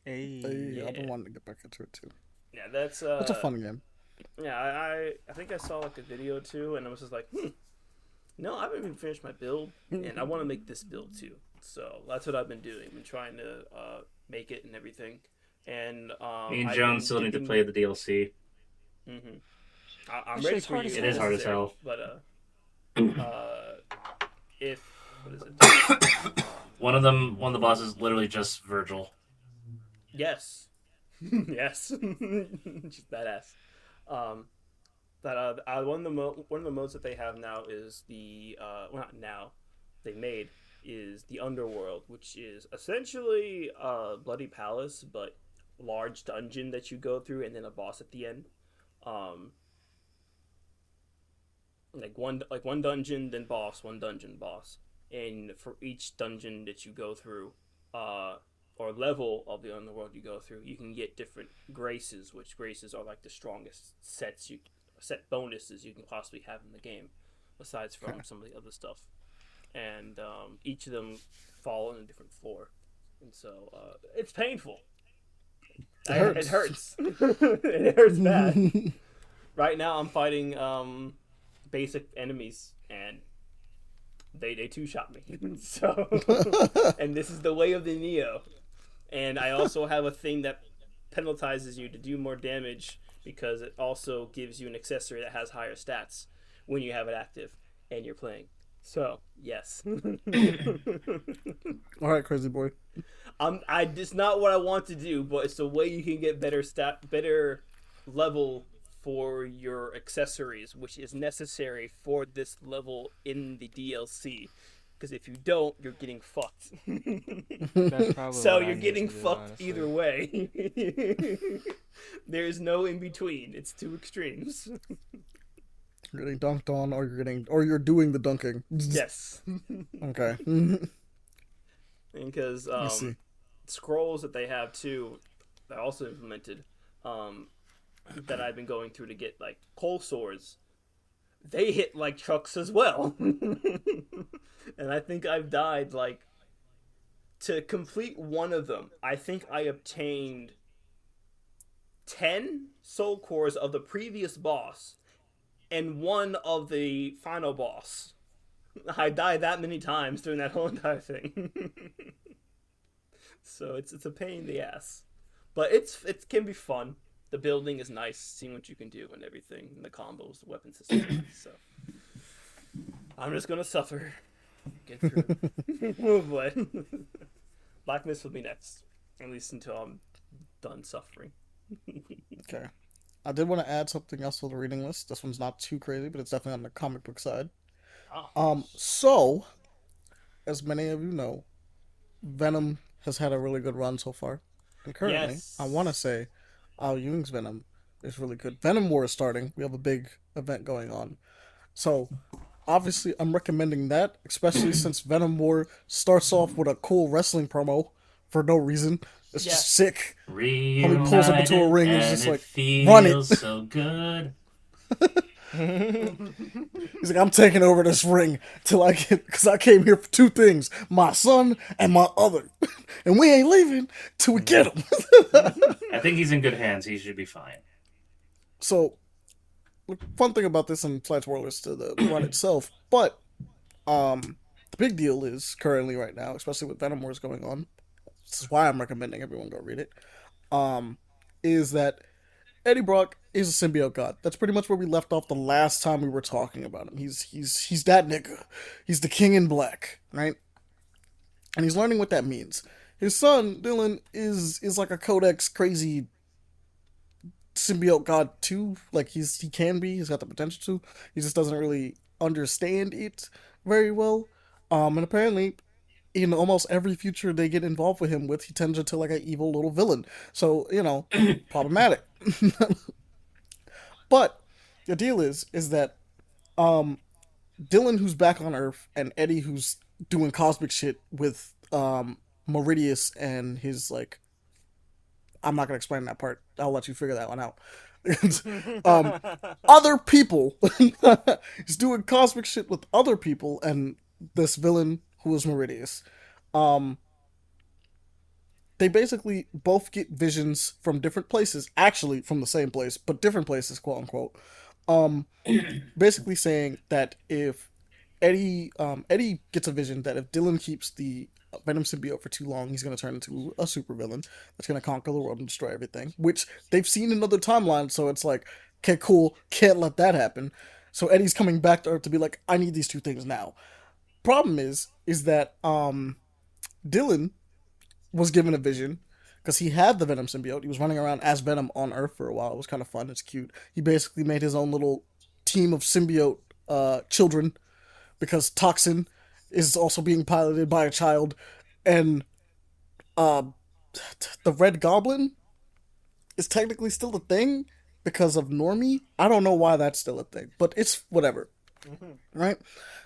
Hey. I've been yeah. wanting to get back into it too. Yeah, that's It's a fun game. Yeah, I think I saw like a video too, and I was just like, no, I haven't even finished my build, and I want to make this build too. So that's what I've been doing. I've been trying to make it and everything. And Me and I've Joan been still need to digging- play the DLC. Mhm. I'm That ready shit's for hard you. as It is hard as necessary, hell. But if what is it? One of the bosses, literally just Virgil. Yes, yes, she's badass. One of the modes that they have now is the well, not now, they made is the underworld, which is essentially Bloody Palace, but large dungeon that you go through, and then a boss at the end. Um, like one dungeon, then boss, one dungeon, boss, and for each dungeon that you go through, uh, or level of the underworld you go through, you can get different graces, which graces are like the strongest set bonuses you can possibly have in the game, aside from some of the other stuff. And each of them fall on a different floor, and so it's painful. It hurts. It hurts bad. Right now, I'm fighting basic enemies, and they two shot me. So, and this is the way of the Neo. And I also have a thing that penalizes you to do more damage because it also gives you an accessory that has higher stats when you have it active and you're playing. So yes. All right, crazy boy. It's not what I want to do, but it's the way you can get better level for your accessories, which is necessary for this level in the DLC. Because if you don't, you're getting fucked. That's probably So what I you're need getting to do, fucked honestly. either way. There's no in between. It's two extremes. You're getting dunked on, or you're doing the dunking. Yes. Okay. Because I see. scrolls that they have too, that also implemented, that I've been going through to get like coal swords, they hit like trucks as well. And I think I've died like to complete one of them. I think I obtained 10 soul cores of the previous boss and one of the final boss. I died that many times during that whole entire thing. So it's a pain in the ass, but it can be fun. The building is nice, seeing what you can do and everything, and the combos, the weapon system. Is nice, so I'm just gonna suffer, get through it. Oh boy, Black Mist will be next, at least until I'm done suffering. Okay. I did want to add something else to the reading list. This one's not too crazy, but it's definitely on the comic book side. Oh. So, as many of you know, Venom has had a really good run so far. And currently, Yes. I want to say Al Ewing's Venom is really good. Venom War is starting. We have a big event going on. So, obviously, I'm recommending that, especially since Venom War starts off with a cool wrestling promo for no reason. It's Yeah. just sick. Reunited, pulls up into a ring and and is just it like, feels "Run it." so good. He's like, I'm taking over this ring till I get, because I came here for two things, my son and my other. And we ain't leaving till we get him. I think he's in good hands. He should be fine. So, the fun thing about this, and slight spoilers to the run itself, but the big deal is currently right now, especially with Venom Wars going on, this is why I'm recommending everyone go read it, is that Eddie Brock is a symbiote god. That's pretty much where we left off the last time we were talking about him. He's that nigga. He's the king in black, right? And he's learning what that means. His son Dylan is like a Codex crazy symbiote god too. Like he can be. He's got the potential to. He just doesn't really understand it very well. And apparently, in almost every future they get involved with him with, he turns into like an evil little villain. So problematic. But the deal is that Dylan, who's back on Earth, and Eddie, who's doing cosmic shit with Meridius and his like. I'm not gonna explain that part. I'll let you figure that one out. Other people, he's doing cosmic shit with other people, and this villain who is Meridius. They basically both get visions from different places, actually from the same place, but different places, quote unquote. Um, Basically saying that if Eddie gets a vision that if Dylan keeps the Venom symbiote for too long, he's going to turn into a supervillain that's going to conquer the world and destroy everything, which they've seen in other timelines, so it's like, okay, cool, can't let that happen. So Eddie's coming back to Earth to be like, I need these two things now. Problem is that Dylan was given a vision because he had the Venom symbiote. He was running around as Venom on Earth for a while. It was kind of fun. It's cute. He basically made his own little team of symbiote children because Toxin is also being piloted by a child, and the Red Goblin is technically still a thing because of Normie. I don't know why that's still a thing, but it's whatever, right?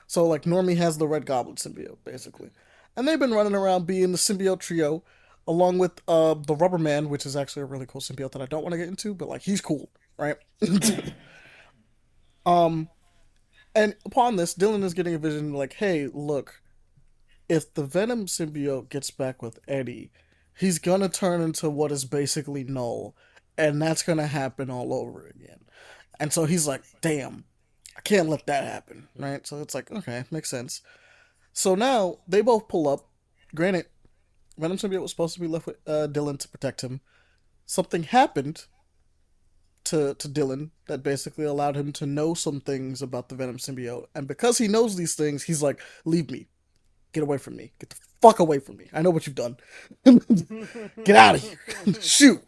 So like Normie has the Red Goblin symbiote basically, and they've been running around being the symbiote trio, along with the Rubber Man, which is actually a really cool symbiote that I don't want to get into, but like he's cool, right? um, and upon this, Dylan is getting a vision like, hey, look, if the Venom symbiote gets back with Eddie, he's gonna turn into what is basically Null, and that's gonna happen all over again. And so he's like, damn, I can't let that happen, right? So it's like, okay, makes sense. So now they both pull up. Granted, Venom symbiote was supposed to be left with Dylan to protect him. Something happened to Dylan that basically allowed him to know some things about the Venom symbiote. And because he knows these things, he's like, leave me. Get away from me. Get the fuck away from me. I know what you've done. Get out of here. Shoot.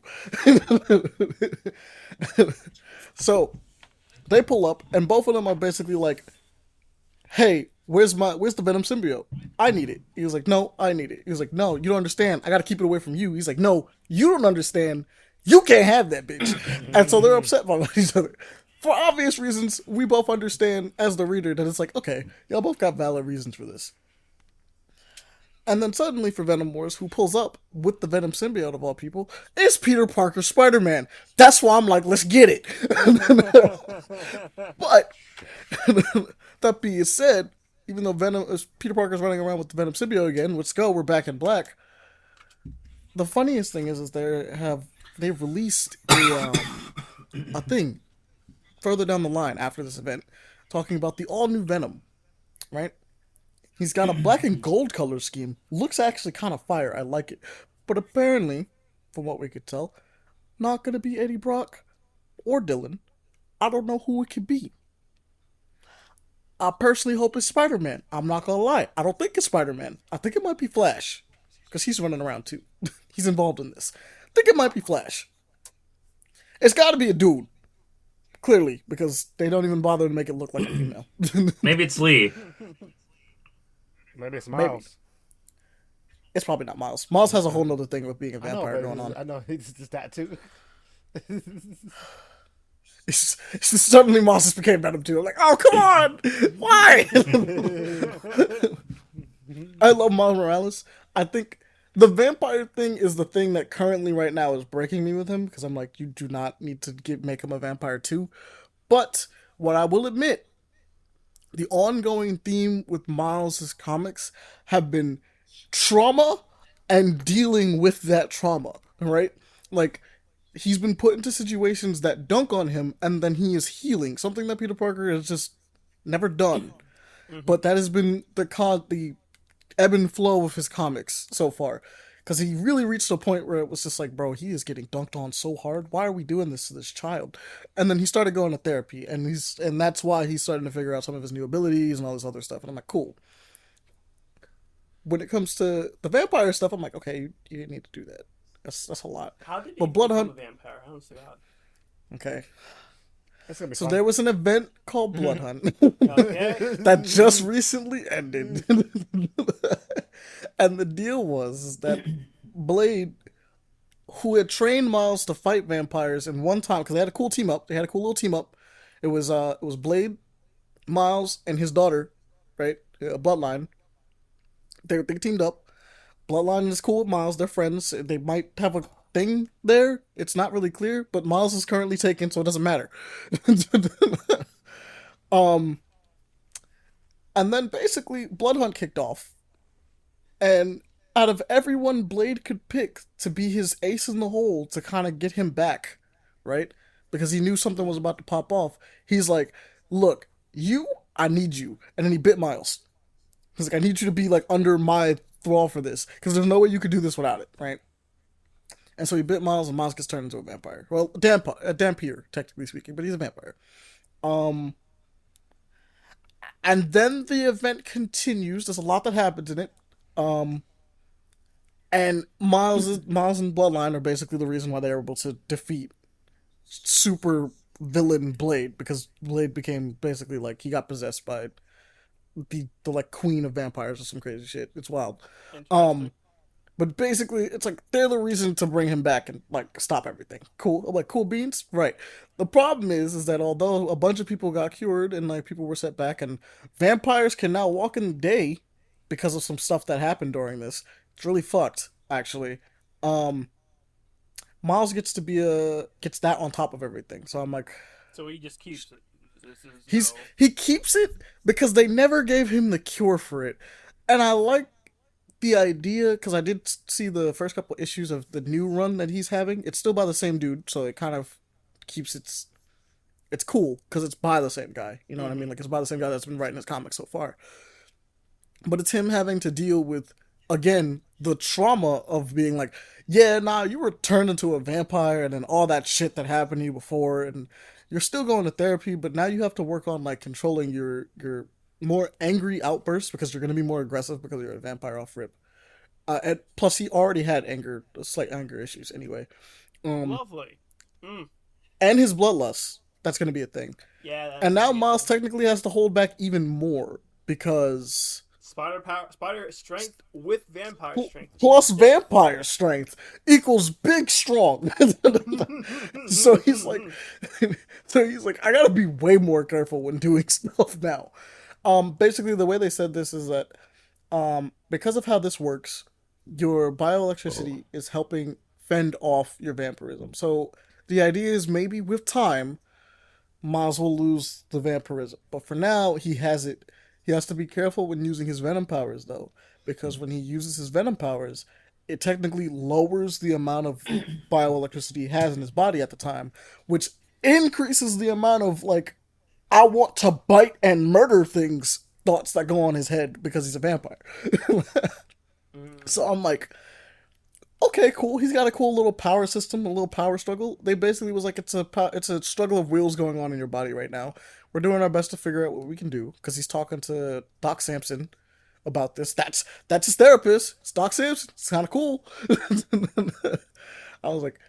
So they pull up, and both of them are basically like, hey, where's the Venom symbiote? I need it. He was like, no, I need it. He was like, no, you don't understand. I gotta keep it away from you. He's like, no, you don't understand. You can't have that bitch. And so they're upset by each other. For obvious reasons, we both understand as the reader that it's like, okay, y'all both got valid reasons for this. And then suddenly, for Venom Wars, who pulls up with the Venom symbiote of all people, is Peter Parker Spider-Man. That's why I'm like, let's get it. But that being said, even though Peter Parker's running around with the Venom symbiote again, let's go, we're back in black. The funniest thing is they've released a thing further down the line after this event, talking about the all new Venom, right? He's got a black and gold color scheme. Looks actually kind of fire. I like it. But apparently, from what we could tell, not going to be Eddie Brock or Dylan. I don't know who it could be. I personally hope it's Spider-Man. I'm not going to lie. I don't think it's Spider-Man. I think it might be Flash. Because he's running around too. He's involved in this. I think it might be Flash. It's got to be a dude. Clearly. Because they don't even bother to make it look like a female. Maybe it's Lee. Maybe it's Miles. Maybe. It's probably not Miles. Miles has a whole nother thing with being a vampire going on. I know, it's just that too. Suddenly Miles just became Venom too. I'm like, oh, come on! Why? I love Miles Morales. I think the vampire thing is the thing that currently right now is breaking me with him, because I'm like, you do not need to make him a vampire too. But what I will admit, the ongoing theme with Miles' comics have been trauma and dealing with that trauma, right? Like, he's been put into situations that dunk on him, and then he is healing, something that Peter Parker has just never done. But that has been the ebb and flow of his comics so far. Because he really reached a point where it was just like, bro, he is getting dunked on so hard. Why are we doing this to this child? And then he started going to therapy, and that's why he's starting to figure out some of his new abilities and all this other stuff. And I'm like, cool. When it comes to the vampire stuff, I'm like, okay, you didn't need to do that. That's a lot. How did he But Blood become Hunt. a vampire? I don't see how. Okay. It's gonna be So fun. there was an event called Blood Hunt Okay. that just recently ended. And the deal was that Blade, who had trained Miles to fight vampires in one time, because they had a cool team up. They had a cool little team up. It was Blade, Miles, and his daughter, right? Bloodline. They teamed up. Bloodline is cool with Miles. They're friends. They might have a thing there. It's not really clear, but Miles is currently taken, so it doesn't matter. um, and then basically Blood Hunt kicked off, and out of everyone Blade could pick to be his ace in the hole to kind of get him back, right? Because he knew something was about to pop off. He's like, "Look, I need you," and then he bit Miles. He's like, "I need you to be like under my thrall for this, because there's no way you could do this without it, right?" And so he bit Miles, and Miles gets turned into a vampire. Well, a Dampier, technically speaking, but he's a vampire. And then the event continues. There's a lot that happens in it. And Miles and Bloodline are basically the reason why they were able to defeat super villain Blade, because Blade became basically like, he got possessed by the like queen of vampires or some crazy shit. It's wild. Interesting. But basically, it's like they're the reason to bring him back and like stop everything. Cool. I'm like, cool beans, right? The problem is that although a bunch of people got cured and like people were set back, and vampires can now walk in the day because of some stuff that happened during this. It's really fucked, actually. Um, Miles gets to be a gets that on top of everything. So I'm like, So he just keeps it. This is no. he keeps it because they never gave him the cure for it, and I like the idea because I did see the first couple issues of the new run that he's having. It's still by the same dude, so it kind of keeps it's cool because it's by the same guy. You know what I mean? Like it's by the same guy that's been writing his comics so far. But it's him having to deal with again the trauma of being like, yeah, nah, you were turned into a vampire and then all that shit that happened to you before, and you're still going to therapy, but now you have to work on like controlling your more angry outbursts because you're going to be more aggressive because you're a vampire off rip. And plus, he already had slight anger issues anyway. Um, Lovely. Mm. and his bloodlust. That's going to be a thing. Yeah, that's And now gonna be a Miles thing. technically has to hold back even more because Spider strength with vampire strength. plus vampire strength equals big strong. so he's like, I gotta be way more careful when doing stuff now. Basically, the way they said this is that because of how this works, your bioelectricity is helping fend off your vampirism. So the idea is maybe with time, Miles will lose the vampirism. But for now, he has it. He has to be careful when using his venom powers, though, because when he uses his venom powers, it technically lowers the amount of bioelectricity he has in his body at the time, which increases the amount of like I want to bite and murder things thoughts that go on his head because he's a vampire. so I'm like, okay, cool. He's got a cool little power system, a little power struggle. They basically was like, it's a struggle of wheels going on in your body right now. We're doing our best to figure out what we can do because he's talking to Doc Samson about this. That's his therapist. It's Doc Samson. It's kind of cool. I was like,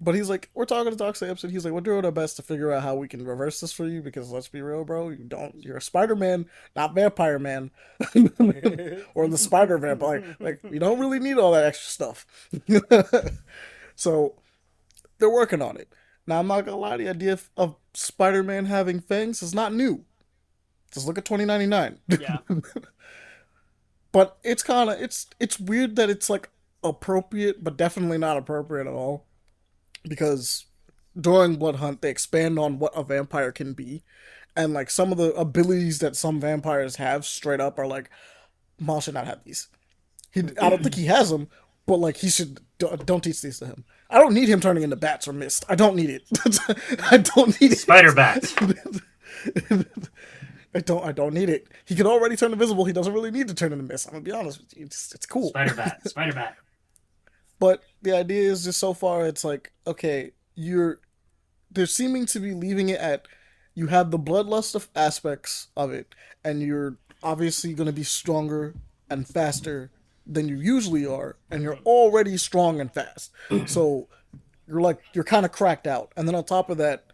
but he's like, we're talking to Doc Samson. He's like, we're doing our best to figure out how we can reverse this for you because let's be real, bro. You're a Spider Man, not Vampire Man, or the Spider Vampire. Like, you don't really need all that extra stuff. so they're working on it. Now, I'm not gonna lie, the idea of Spider Man having fangs is not new. Just look at 2099. Yeah. but it's kind of it's weird that it's like appropriate, but definitely not appropriate at all because during Blood Hunt they expand on what a vampire can be, and like some of the abilities that some vampires have straight up are like Maul should not have these. I don't think he has them, but like he should don't teach these to him. I don't need him turning into bats or mist. I don't need it. I don't need it. Spider Bat. I don't need it. He can already turn invisible. He doesn't really need to turn into mist. I'm gonna be honest with you. It's cool. Spider Bat. Spider Bat. But the idea is just so far it's like, okay, they're seeming to be leaving it at you have the bloodlust of aspects of it, and you're obviously gonna be stronger and faster than you usually are, and you're already strong and fast. So you're kind of cracked out. And then on top of that,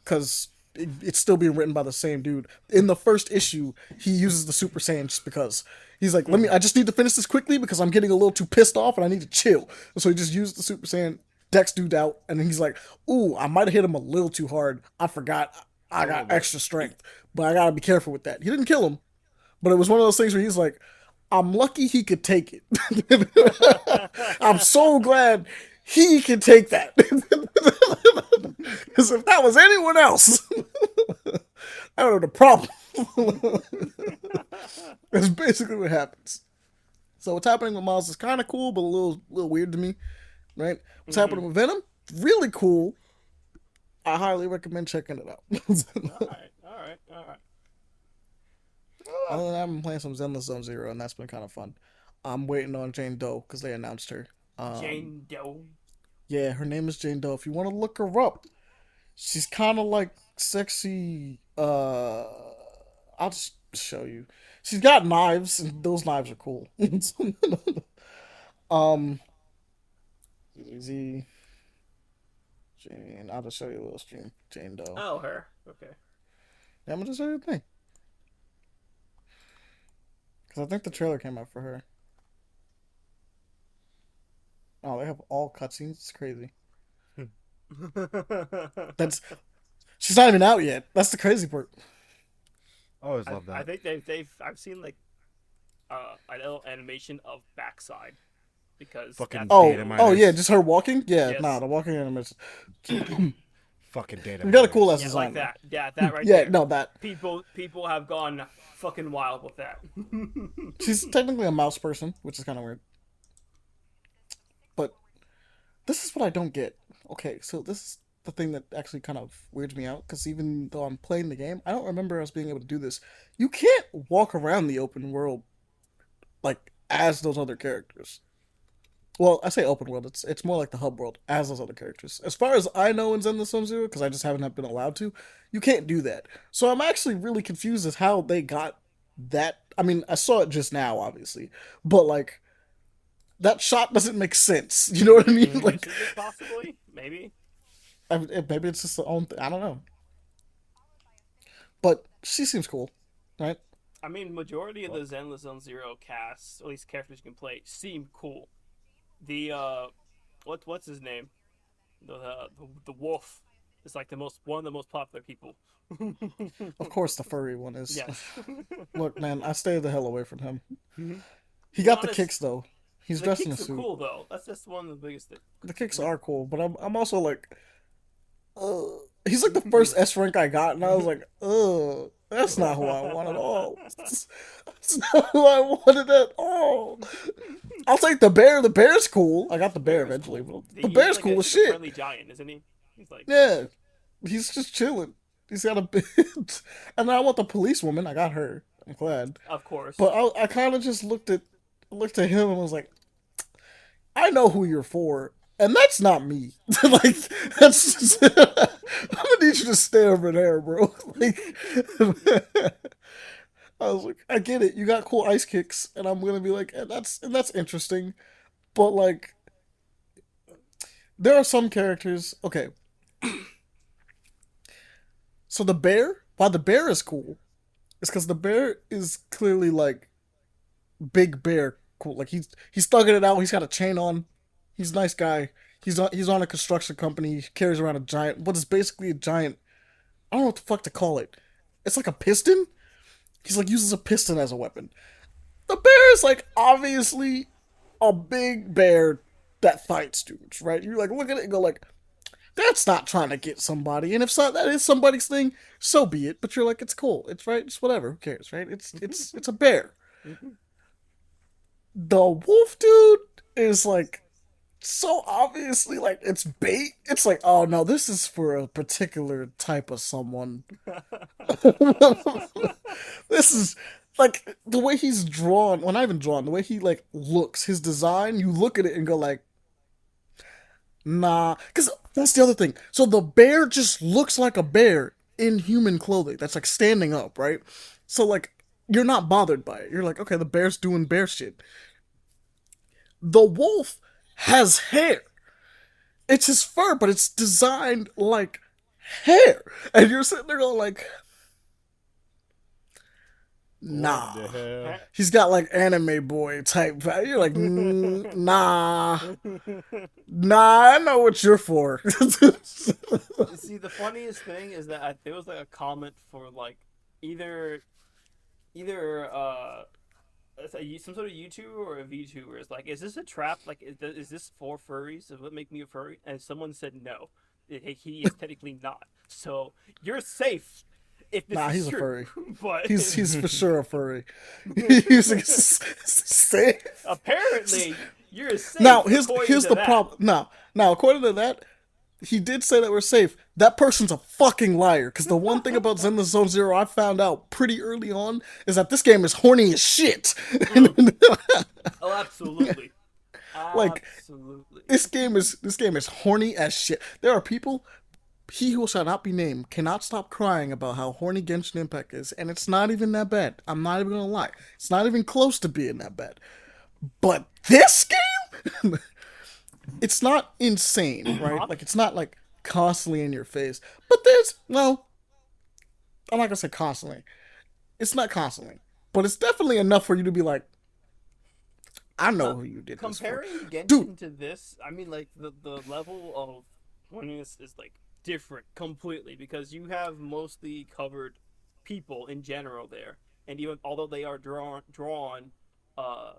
because it's still being written by the same dude. In the first issue, he uses the Super Saiyan just because he's like, I just need to finish this quickly because I'm getting a little too pissed off and I need to chill. So he just used the Super Saiyan, Dex dude out, and then he's like, ooh, I might have hit him a little too hard. I forgot I got extra strength, but I gotta be careful with that. He didn't kill him, but it was one of those things where he's like, I'm lucky he could take it. I'm so glad he can take that. Because if that was anyone else, I would have a problem. That's basically what happens. So what's happening with Miles is kind of cool, but a little weird to me, right? What's happening with Venom? Really cool. I highly recommend checking it out. All right. Other than that, I've been playing some Zenless Zone Zero, and that's been kind of fun. I'm waiting on Jane Doe because they announced her. Jane Doe. Yeah, her name is Jane Doe. If you want to look her up, she's kind of like sexy. I'll just show you. She's got knives, and those knives are cool. um, easy. Jane, I'll just show you a little stream. Jane Doe. Oh, her. Okay. Yeah, I'm gonna just show you the thing because I think the trailer came out for her. Oh, they have all cutscenes. It's crazy. I, That's she's not even out yet. That's the crazy part. I always love I that. think I've seen like a little animation of backside because Fucking that's Oh, data oh yeah, miners. just her walking. Yeah, yes, nah, the walking animation. You Fucking data got a cool miners. ass yeah, like design though. that. Yeah, that right Yeah, there. no, that People have gone fucking wild with that. she's technically a mouse person, which is kind of weird. But this is what I don't get. Okay, so this is the thing that actually kind of weirds me out because even though I'm playing the game, I don't remember us being able to do this. You can't walk around the open world like as those other characters. Well, I say open world. It's more like the hub world as those other characters. As far as I know in Zenless Zone Zero, because I just haven't been allowed to, you can't do that. So I'm actually really confused as how they got that. I mean, I saw it just now, obviously, but like that shot doesn't make sense. You know what I mean? Like, Is it possibly? Maybe. maybe it's just the own thing. I don't know. But she seems cool, right? I mean, majority of the Zenless Zone Zero casts, at least characters you can play, seem cool. The what's his name? The wolf is like the most one of the most popular people. Of course, the furry one is. Yes. Look, man, I stay the hell away from him. Mhm. He Be got the honest, kicks though. He's the dressed in a kicks are suit. cool though. That's just one of the biggest things. The kicks are cool, but I'm also like, he's like the first S rank I got, and I was like, that's not who I want at all. That's not who I wanted at all. I'll take the bear. The bear's cool. I got the bear Bear's eventually, cool. but the He's bear's like cool as he's a shit. friendly giant, isn't he? He's like Yeah, he's just chilling. He's got a bit, and I want the policewoman. I got her. I'm glad, of course. but I kind of just looked at him and was like, I know who you're for, and that's not me. Like that's just, I'm gonna need you to stay over there, bro. Like I was like, I get it. You got cool ice kicks, and I'm gonna be like, and that's interesting, but like there are some characters. Okay, so the bear, why the bear is cool, is because the bear is clearly like big bear cool. Like he's thugging it out. He's got a chain on. He's a nice guy. He's on a construction company. He carries around a giant, what is basically a giant. I don't know what the fuck to call it. It's like a piston. He's like uses a piston as a weapon. The bear is like obviously a big bear that fights dudes, right? You like look at it and go like, that's not trying to get somebody. And if so, that is somebody's thing, so be it. But you're like, it's cool. It's right. It's whatever. Who cares, right? It's a bear. Mhm. The wolf dude is like so obviously like it's bait. It's like, oh no, this is for a particular type of someone. This is like the way he's drawn. Well, not even drawn. The way he like looks, his design. You look at it and go like, nah. Because that's the other thing. So the bear just looks like a bear in human clothing. That's like standing up, right? So like you're not bothered by it. You're like, okay, the bear's doing bear shit. The wolf has hair. It's his fur, but it's designed like hair. And you're sitting there going like, nah. What the hell? He's got like anime boy type. You're like, nah. Nah, I know what you're for. See, the funniest thing is that there was like a comment for like either some sort of YouTuber or a VTuber is like, is this a trap? Like, is this for furries? Does it make me a furry? And someone said no. He is technically not. So you're safe if this Nah, is he's a true. furry. But He's for sure a furry. He's like, safe. apparently you're safe. Now according here's to the that. problem. Now according to that, he did say that we're safe. That person's a fucking liar. Because the one thing about Zenless Zone Zero I found out pretty early on is that this game is horny as shit. Oh, absolutely. Like, Absolutely. this game is horny as shit. There are people. He who shall not be named cannot stop crying about how horny Genshin Impact is, and it's not even that bad. I'm not even gonna lie. It's not even close to being that bad. But this game, it's not insane, right? Like it's not like constantly in your face. But I'm not gonna say constantly. It's not constantly, but it's definitely enough for you to be like, I know who you did this for. Comparing Genshin Dude. to this, I mean, like the level of horniness is like different completely because you have mostly covered people in general there, and even although they are drawn, uh,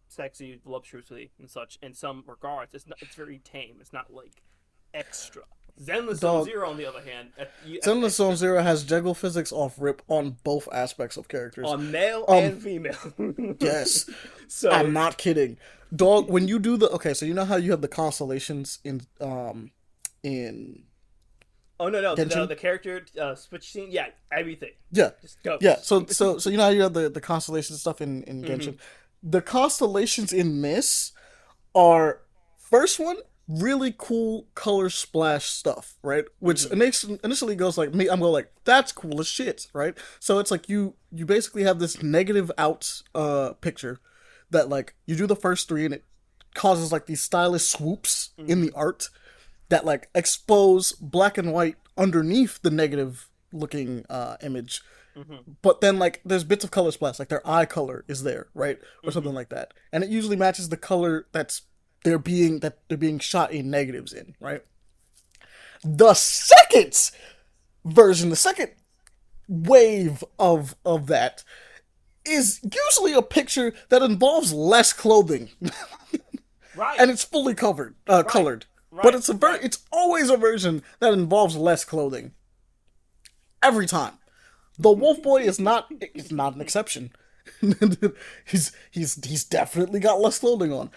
sexy, voluptuously and such in some regards, it's very tame. It's not like extra. Zenless Zone Dog. Zero, on the other hand, Zenless Zone Zero has jiggle physics off rip on both aspects of characters. on male and female. Yes. So I'm not kidding. Dog, when you do the okay, so you know how you have the constellations in oh no, Genshin? the character switch scene, yeah, everything. Yeah. Just go. Yeah, so you know how you have the constellation stuff in Genshin? The constellations in this are first one, really cool color splash stuff, right? Which initially goes like me, I'm going like, that's cool as shit, right? So it's like you basically have this negative out picture that like you do the first three and it causes like these stylish swoops in the art that like expose black and white underneath the negative looking image. But then like there's bits of color splash, like their eye color is there, right? Or something like that. And it usually matches the color they're being shot in negatives in, right? The second version, the second wave of that is usually a picture that involves less clothing. Right. And it's fully colored. But Right. it's always a version that involves less clothing. Every time. The Wolf Boy is not an exception. he's definitely got less clothing on.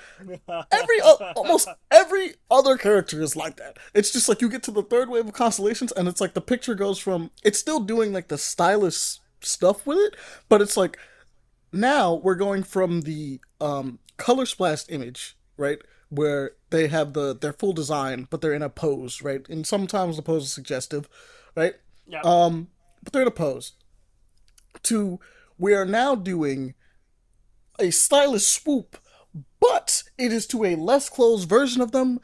Almost every other character is like that. It's just like you get to the third wave of constellations and it's like the picture goes from it's still doing like the stylish stuff with it, but it's like now we're going from the color splashed image, right? Where they have their full design, but they're in a pose, right? And sometimes the pose is suggestive, right? Yeah. But they're in a pose. To we are now doing a stylish swoop, but it is to a less closed version of them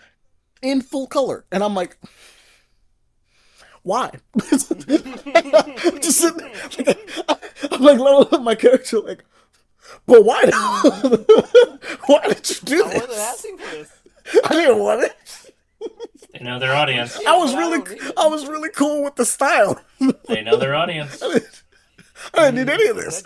in full color. And I'm like, why? Just I'm like leveling up my character like, but why? Why did you do I this? wasn't asking for this. I didn't want it. They know their audience. I was really cool with the style. They know their audience. I didn't need any of this.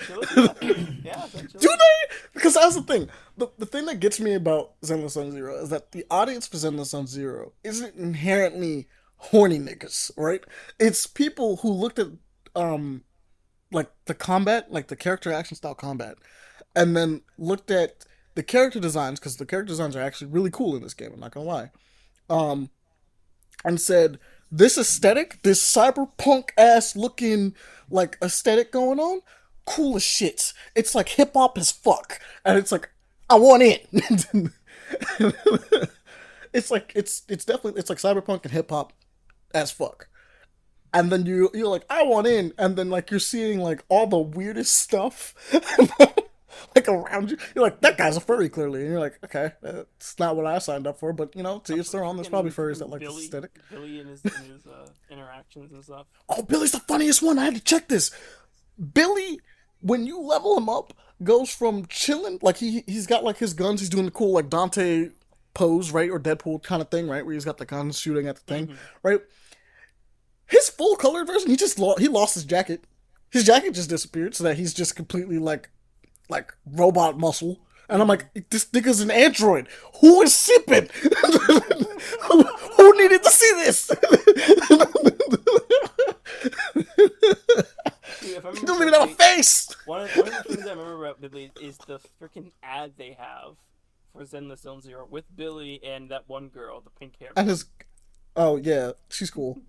Yeah, Do they? Because that's the thing. The thing that gets me about Zenless Zone Zero is that the audience for Zenless Zone Zero isn't inherently horny niggas, right? It's people who looked at like the combat, like the character action style combat, and then looked at the character designs, because the character designs are actually really cool in this game, I'm not gonna lie. And said, this aesthetic, this cyberpunk ass looking like aesthetic going on, cool as shit. It's like hip hop as fuck, and it's like I want it. It's like it's definitely it's like cyberpunk and hip hop as fuck. And then you're like I want in, and then like you're seeing like all the weirdest stuff. Like around you, you're like, that guy's a furry, clearly, and you're like, okay, that's not what I signed up for, but you know, to each their own. There's probably furries that like this aesthetic. Billy and his interactions and stuff. Oh, Billy's the funniest one. I had to check this. Billy, when you level him up, goes from chilling, like he's got like his guns, he's doing the cool like Dante pose, right, or Deadpool kind of thing, right, where he's got the guns shooting at the thing, right. His full colored version, he lost his jacket. His jacket just disappeared, so that he's just completely like robot muscle. And I'm like, this nigga's an android. Who is sipping? Who needed to see this? He doesn't even have a face. One of the things I remember about Billy is the freaking ad they have for Zenless Zone Zero with Billy and that one girl, the pink hair. And oh yeah, she's cool.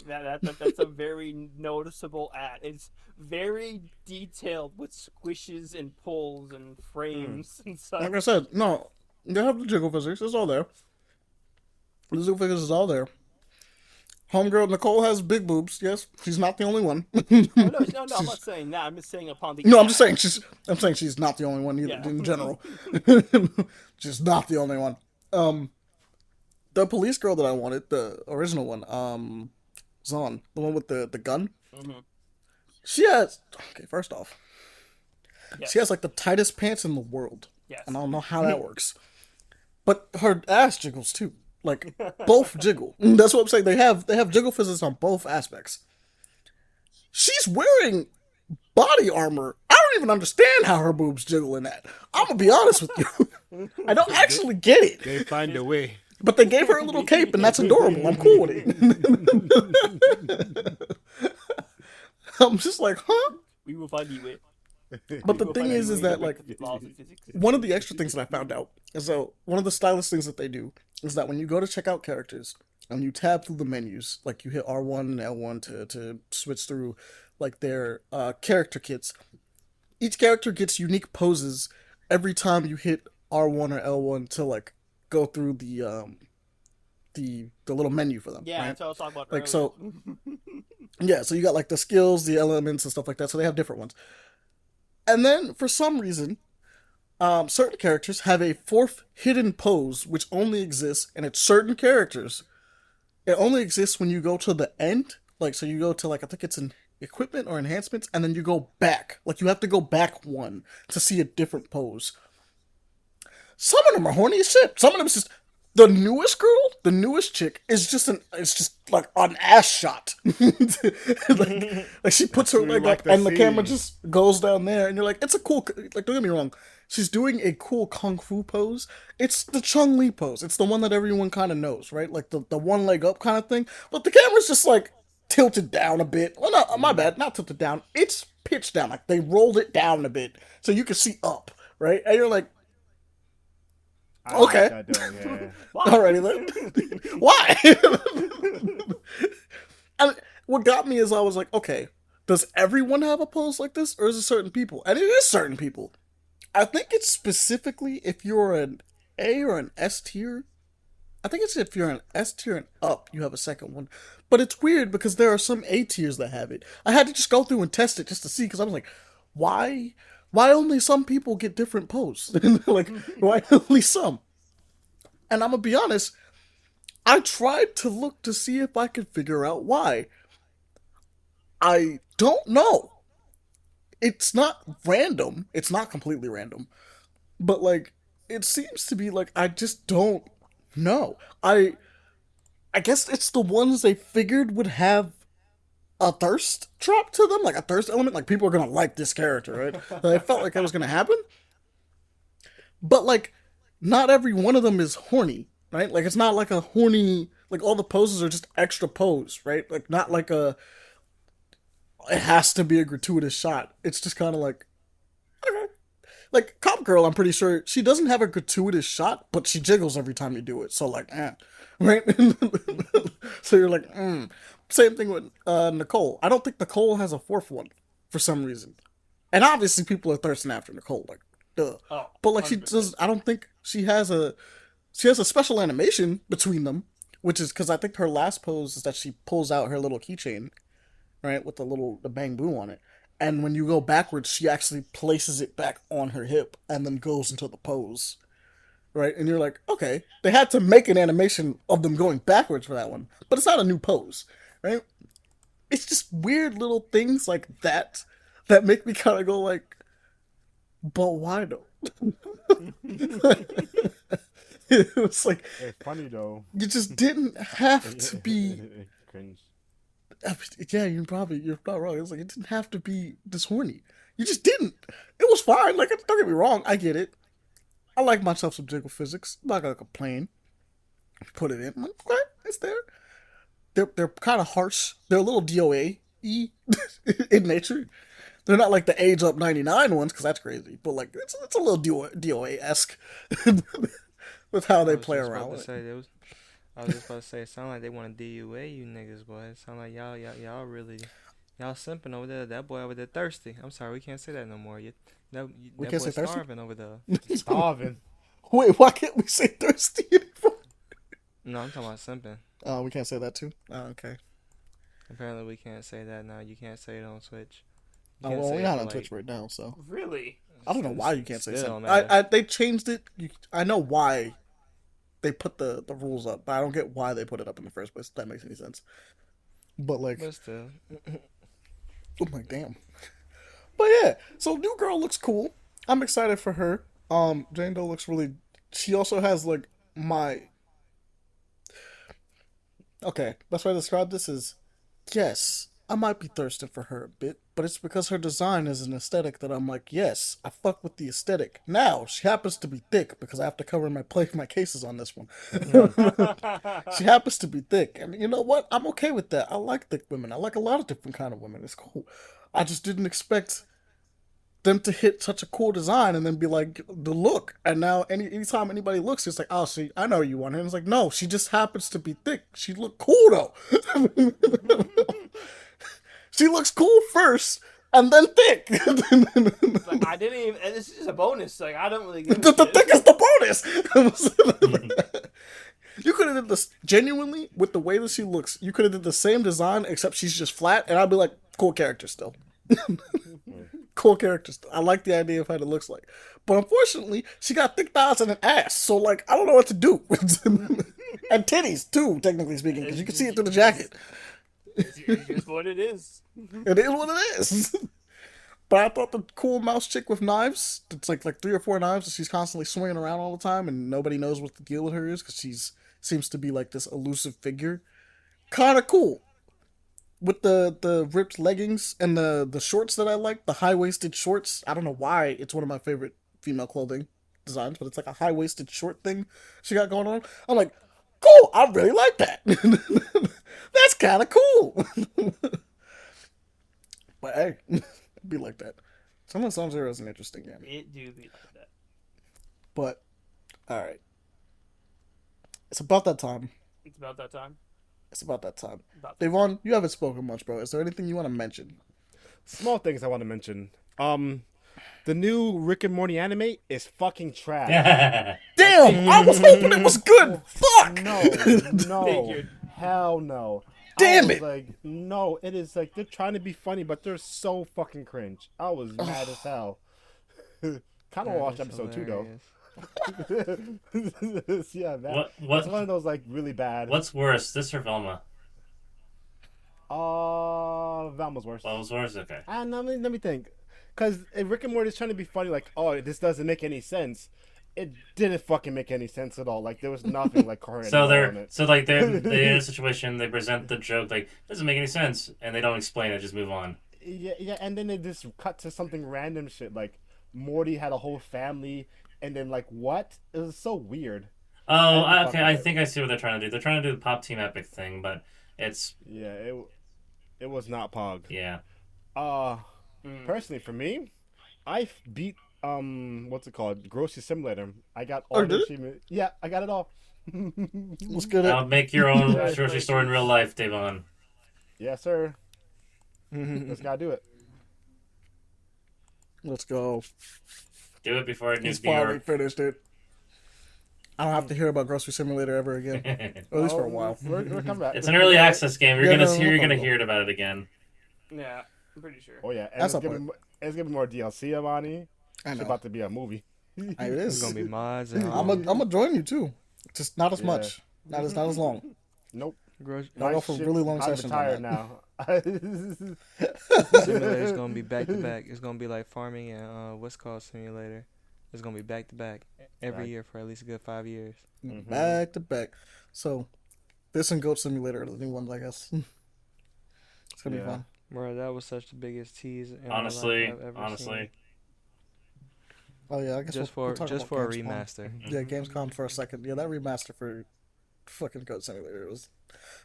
That's a very noticeable ad. It's very detailed with squishes and pulls and frames and such. Like I said, no, they have the jiggle physics. It's all there. The jiggle physics is all there. Homegirl Nicole has big boobs. Yes, she's not the only one. No, I'm not saying that. I'm just saying upon the. No, I'm ad. just saying I'm saying she's not the only one either. Yeah. In general, she's not the only one. The police girl that I wanted, the original one, Zon, the one with the gun. Mm-hmm. She has, okay, first off, Yes. she has like the tightest pants in the world. Yes. and I don't know how that works. But her ass jiggles too. Like both jiggle. That's what I'm saying. They have jiggle physics on both aspects. She's wearing body armor. I don't even understand how her boobs jiggle in that. I'm gonna be honest with you. I don't actually get it. They find a way. But they gave her a little cape, and that's adorable. I'm cool with it. I'm just like, huh? We will find the way. But the thing is that like Laws of physics. one of the extra things that I found out is so one of the stylish things that they do is that when you go to check out characters and you tab through the menus, like you hit R1 and L1 to switch through like their character kits. Each character gets unique poses every time you hit R1 or L1 to like go through the little menu for them. Yeah, right? that's what I was talking about Like earlier. so, yeah. So you got like the skills, the elements, and stuff like that. So they have different ones. And then for some reason, certain characters have a fourth hidden pose which only exists, and it's certain characters. It only exists when you go to the end. Like so, you go to like I think it's in equipment or enhancements, and then you go back. Like you have to go back one to see a different pose. Some of them are horny as shit. Some of them is just the newest girl, the newest chick is just it's just like an ass shot. like she puts her what we leg like up to and the see. camera just goes down there and you're like, it's a cool like don't get me wrong. She's doing a cool kung fu pose. It's the Chung Li pose. It's the one that everyone kind of knows, right? Like the one leg up kind of thing. But the camera's just like tilted down a bit. Well, no, my bad, not tilted down. It's pitched down. Like they rolled it down a bit so you can see up, right? And you're like, I okay. like that though, yeah. alrighty then. Why? And what got me is I was like, okay, does everyone have a pose like this, or is it certain people? And it is certain people. I think it's specifically if you're an A or an S tier. I think it's if you're an S tier and up, you have a second one. But it's weird because there are some A tiers that have it. I had to just go through and test it just to see because I was like, why? Why only some people get different poses? Like, why only some? And I'm gonna be honest, I tried to look to see if I could figure out why. I don't know. It's not random. It's not completely random. But like it seems to be like I just don't know. I guess it's the ones they figured would have a thirst drop to them, like a thirst element, like people are gonna like this character, right? So I felt like that was gonna happen. But like not every one of them is horny, right? Like it's not like a horny like all the poses are just extra pose, right? Like not like a it has to be a gratuitous shot. It's just kind of like okay. Like Cop Girl, I'm pretty sure she doesn't have a gratuitous shot, but she jiggles every time you do it. So like, right? So you're like, Same thing with Nicole. I don't think Nicole has a fourth one for some reason. And obviously people are thirsting after Nicole, like, duh. Oh, But like she 100%. does, I don't think she has a special animation between them, which is because I think her last pose is that she pulls out her little keychain, right, with the bang boo on it. And when you go backwards, she actually places it back on her hip and then goes into the pose. Right? And you're like, okay, they had to make an animation of them going backwards for that one. But it's not a new pose, right? It's just weird little things like that that make me kind of go like, but why though? It was like, It's funny though. you just didn't have to be Cringe. yeah, you're probably wrong. It's like it didn't have to be this horny. You just didn't. It was fine. Like don't get me wrong, I get it. I like myself some jiggle physics. I'm not gonna complain. Put it in. I'm like, okay, it's there. They're kind of harsh. They're a little DOA in nature. They're not like the age up 99 ones because that's crazy. But like it's a little DOA esque with how they play around with it. I was just about to say, it sound like they want to DUA you niggas, boy. It sound like y'all really, y'all simping over there. That boy over there thirsty. I'm sorry, we can't say that no more. That We that can't boy say thirsty? starving over there. Starving. Wait, why can't we say thirsty anymore? No, I'm talking about simping. Oh, we can't say that too. Oh, okay. Apparently, we can't say that now. You can't say it on Twitch. You Oh, can't well, say we're it not for, on like- Twitch right now, so Really? I don't know why you can't say Still, something. man. They changed it. I know why they put the rules up, but I don't get why they put it up in the first place. If that makes any sense. But like, But still, oh my damn. But yeah, so new girl looks cool. I'm excited for her. Jane Doe looks really. She also has like my. Okay, best way to describe this is, yes, I might be thirsting for her a bit, but it's because her design is an aesthetic that I'm like, yes, I fuck with the aesthetic. Now she happens to be thick because I have to cover my cases on this one. She happens to be thick, and you know what? I'm okay with that. I like thick women. I like a lot of different kind of women. It's cool. I just didn't expect them to hit such a cool design and then be like the look. And now anytime anybody looks, it's like, oh, see, I know you want her. And it's like, no, she just happens to be thick. She look cool though. She looks cool first and then thick. Like, I didn't even. And this is just a bonus. Like, I don't really give a The shit. thick is the bonus. You could have did this genuinely with the way that she looks. You could have did the same design except she's just flat, and I'd be like, cool character still. Cool character still. I like the idea of how it looks like, but unfortunately, she got thick thighs and an ass. So like, I don't know what to do. And titties too, technically speaking, because you can see it through the jacket. It's just what it is. It is what it is. But I thought the cool mouse chick with knives, it's like 3 or 4 knives, and she's constantly swinging around all the time, and nobody knows what the deal with her is because she's seems to be like this elusive figure. Kind of cool with the ripped leggings and the shorts that I like, the high waisted shorts. I don't know why it's one of my favorite female clothing designs, but it's like a high waisted short thing she got going on. I'm like, cool. I really like that. That's kind of cool. But hey, be like that. Some Zero is an interesting game. It do be like that. But all right, it's about that time. It's about that time. It's about that time. About Devon, you haven't spoken much, bro. Is there anything you want to mention? Small things I want to mention. The new Rick and Morty anime is fucking trash. Damn, I was hoping it was good. Fuck. No, no, Figured. hell no. Damn I was it. like, no, it is like they're trying to be funny, but they're so fucking cringe. I was mad as hell. Kind of That watched is episode 2 though. hilarious. Yeah, man. What It's one of those like really bad. what's worse, this or Velma? Velma's worse. What was worse? Okay. And let me think, because Rick and Morty is trying to be funny, like, oh, this doesn't make any sense. It didn't fucking make any sense at all. Like there was nothing like coherent So on they're it. so like they're in a situation. They present the joke like doesn't make any sense, and they don't explain it. Just move on. Yeah, and then they just cut to something random shit like Morty had a whole family, and then like what? It was so weird. Oh, I okay. I think I see what they're trying to do. They're trying to do the Pop Team Epic thing, but it's Yeah, it was not Pog. yeah. Personally for me, I beat what's it called? Grocery Simulator. I got Oh, all the did it? achievements. Yeah, I got it all. Let's get Now it. make your own Yeah. grocery store in real life, Devon. Yes, sir. Just gotta do it. Let's go. Do it before it He's nuke finally New finished it. I don't have to hear about Grocery Simulator ever again. York. Or at least for a while. We're coming back. It's an early access game. You're Yeah, gonna no, hear no you're gonna problem. hear about it again. Yeah, I'm pretty sure. Oh yeah, and That's it's not gonna be more DLC, Ahmani. I It's know. about to be a movie. It It's is. gonna be mods and I'm gonna join you too. Just not as Yeah. much. Not as long. Nope. I'll go for shit, really long I'm sessions on retired that. now. Simulator's gonna be back to back. It's gonna be like farming and what's called simulator. It's gonna be back to back every Right. year for at least a good 5 years. Mhm. Back to back. So, this and Goat Simulator are the new ones, I guess. It's gonna be Yeah. fun. Bro, that was such the biggest tease in my life Honestly, I've ever honestly. Oh yeah, I guess seen. we'll talk Just about for a Gamescom. remaster. Yeah, Gamescom for a second. Yeah, that remaster for fucking Goat Simulator was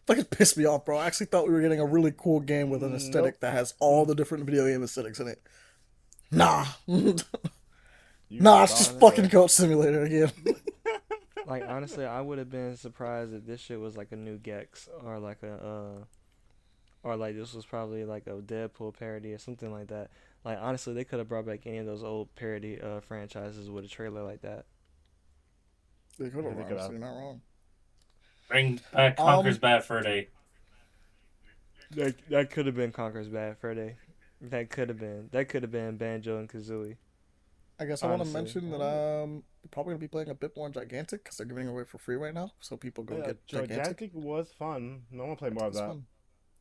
fucking pissed me off, bro. I actually thought we were getting a really cool game with an aesthetic that has all the different video game aesthetics in it. Nah. You Nah, it's thought just it. fucking Goat Simulator again. Like honestly, I would have been surprised if this shit was like a new Gex or like or like this was probably like a Deadpool parody or something like that. Like honestly, they could have brought back any of those old parody franchises with a trailer like that. They could have, They could've. honestly, not wrong. Bring back Conker's Bad Fur Day. That could have been Conker's Bad Fur Day. That could have been Banjo and Kazooie. I guess I want to Honestly. mention that we're probably gonna be playing a bit more Gigantic because they're giving it away for free right now. So people go Yeah, get Gigantic. Gigantic was fun. No one played more of It's that. fun.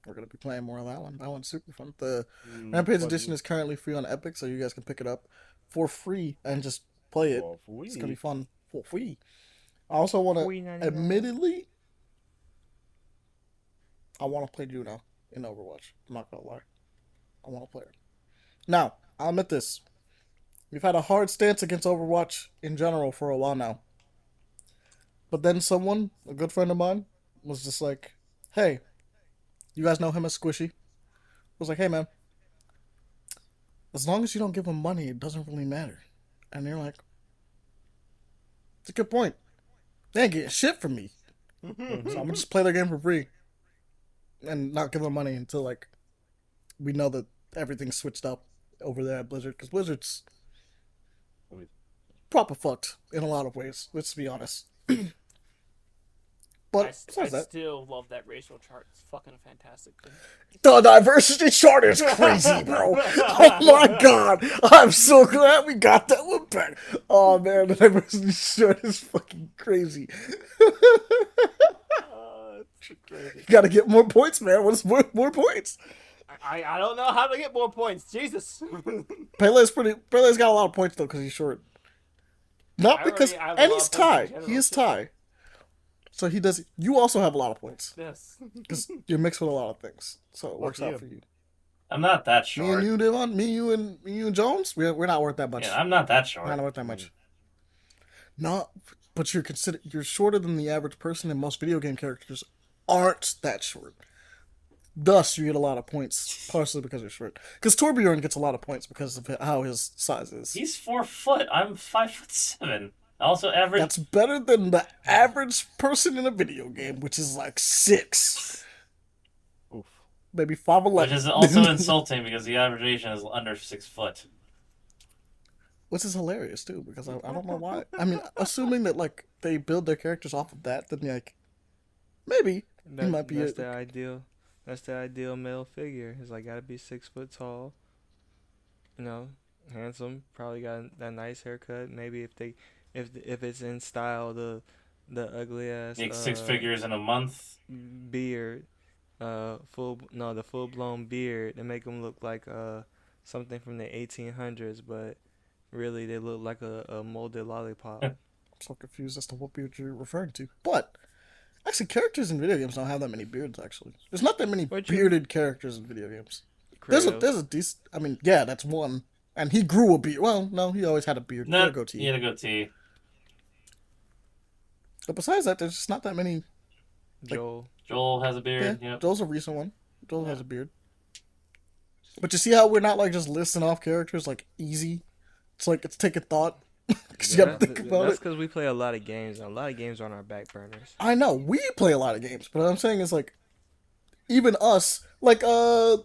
We're gonna be playing more of that one. That one's super fun. The Mm, Rampage but- Edition is currently free on Epic, so you guys can pick it up for free and just play it. Oh, It's gonna be we. fun for free. I also want to, $3.99. admittedly, I want to play Juno in Overwatch. I'm not gonna lie. I want to play it. Now, I'll admit this. We've had a hard stance against Overwatch in general for a while now. But then someone, a good friend of mine, was just like, hey, you guys know him as Squishy? Was like, hey man, as long as you don't give him money, it doesn't really matter. And you're like, it's a good point. They ain't getting shit from me. So I'm gonna just play their game for free. And not give them money until, like, we know that everything's switched up over there at Blizzard. Because Blizzard's proper fucked in a lot of ways, let's be honest. But I besides that, still love that racial chart. It's fucking fantastic. the diversity chart is crazy, bro. Oh my god. I'm so glad we got that one back. Oh man, the diversity chart is fucking crazy. It's crazy. Gotta get more points, man. What's more points? I don't know how to get more points. Jesus. Pele's got a lot of points though because he's short. Not I because, already have a and lot he's of points in Thai. general, He is too. Thai. So he does. You also have a lot of points Yes. because you're mixed with a lot of things. So it works Lucky out you. for you. I'm not that Me short. and you, Devon. Me, you, and Jones. We're not worth that much. Yeah, I'm not that We're short. not worth that much. Not, but you're shorter than the average person, and most video game characters aren't that short. Thus, you get a lot of points, partially because you're short. Because Torbjorn gets a lot of points because of how his size is. He's 4 foot. I'm 5'7". Also, average. That's better than the average person in a video game, which is like 6. Oof. Maybe 5'11". Which is also insulting because the average Asian is under 6 foot. Which is hilarious too, because I don't know why. I mean, assuming that like they build their characters off of that, then like maybe he might be That's it. the ideal. That's the ideal male figure. It's like gotta be 6 foot tall. You know, handsome. Probably got that nice haircut. Maybe if it's in style, the ugly ass. Make 6 figures in a month. Beard. The full blown beard. They make them look like something from the 1800s, but really they look like a molded lollipop. I'm so confused as to what beard you're referring to. But actually, characters in video games don't have that many beards. Actually, there's not that many bearded characters in video games. There's a decent. I mean, yeah, that's one. And he grew a beard. Well, no, he always had a beard. No, He had a goatee. he had a goatee. But besides that, there's just not that many. Joel has a Yeah, beard. Yep. Joel's a recent one. Joel has a beard. But you see how we're not like just listing off characters like easy. It's like it's taking thought. Because you gotta think about That's it. because we play a lot of games, and a lot of games are on our back burners. I know we play a lot of games, but what I'm saying is like, even us, like the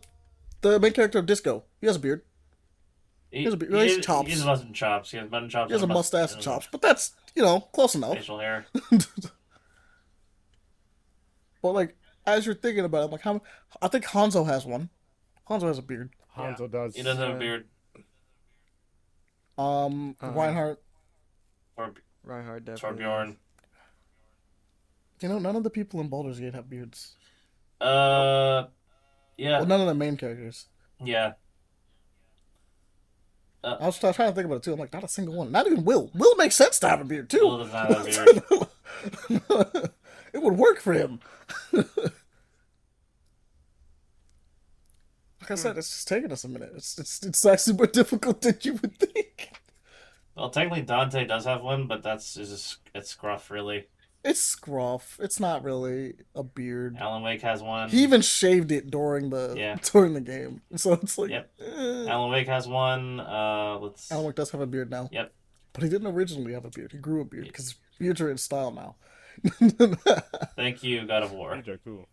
main character of Disco, he has a beard. He has a beard. He has chops. He has mutton chops. He has mutton chops. He has a and mustache and chops, but that's close enough. Facial hair. But like, as you're thinking about it, like I think Hanzo has one. Hanzo has a beard. Hanzo does. He does have a beard. Reinhardt. Reinhardt definitely. Torbjorn. None of the people in Baldur's Gate have beards. Yeah. Well, none of the main characters. Yeah. I was trying to think about it too. I'm like, not a single one. Not even Will. Will makes sense to have a beard too. Will does not have a beard. It would work for him. Like I said, it's just taking us a minute. It's actually more difficult than you would think. Well, technically Dante does have one, but it's scruff really. It's scruff. It's not really a beard. Alan Wake has one. He even shaved it during the game, so it's like. Yep. Alan Wake has one. Alan Wake does have a beard now. Yep. But he didn't originally have a beard. He grew a beard because beards are in style now. Thank you, God of War. Beards are cool.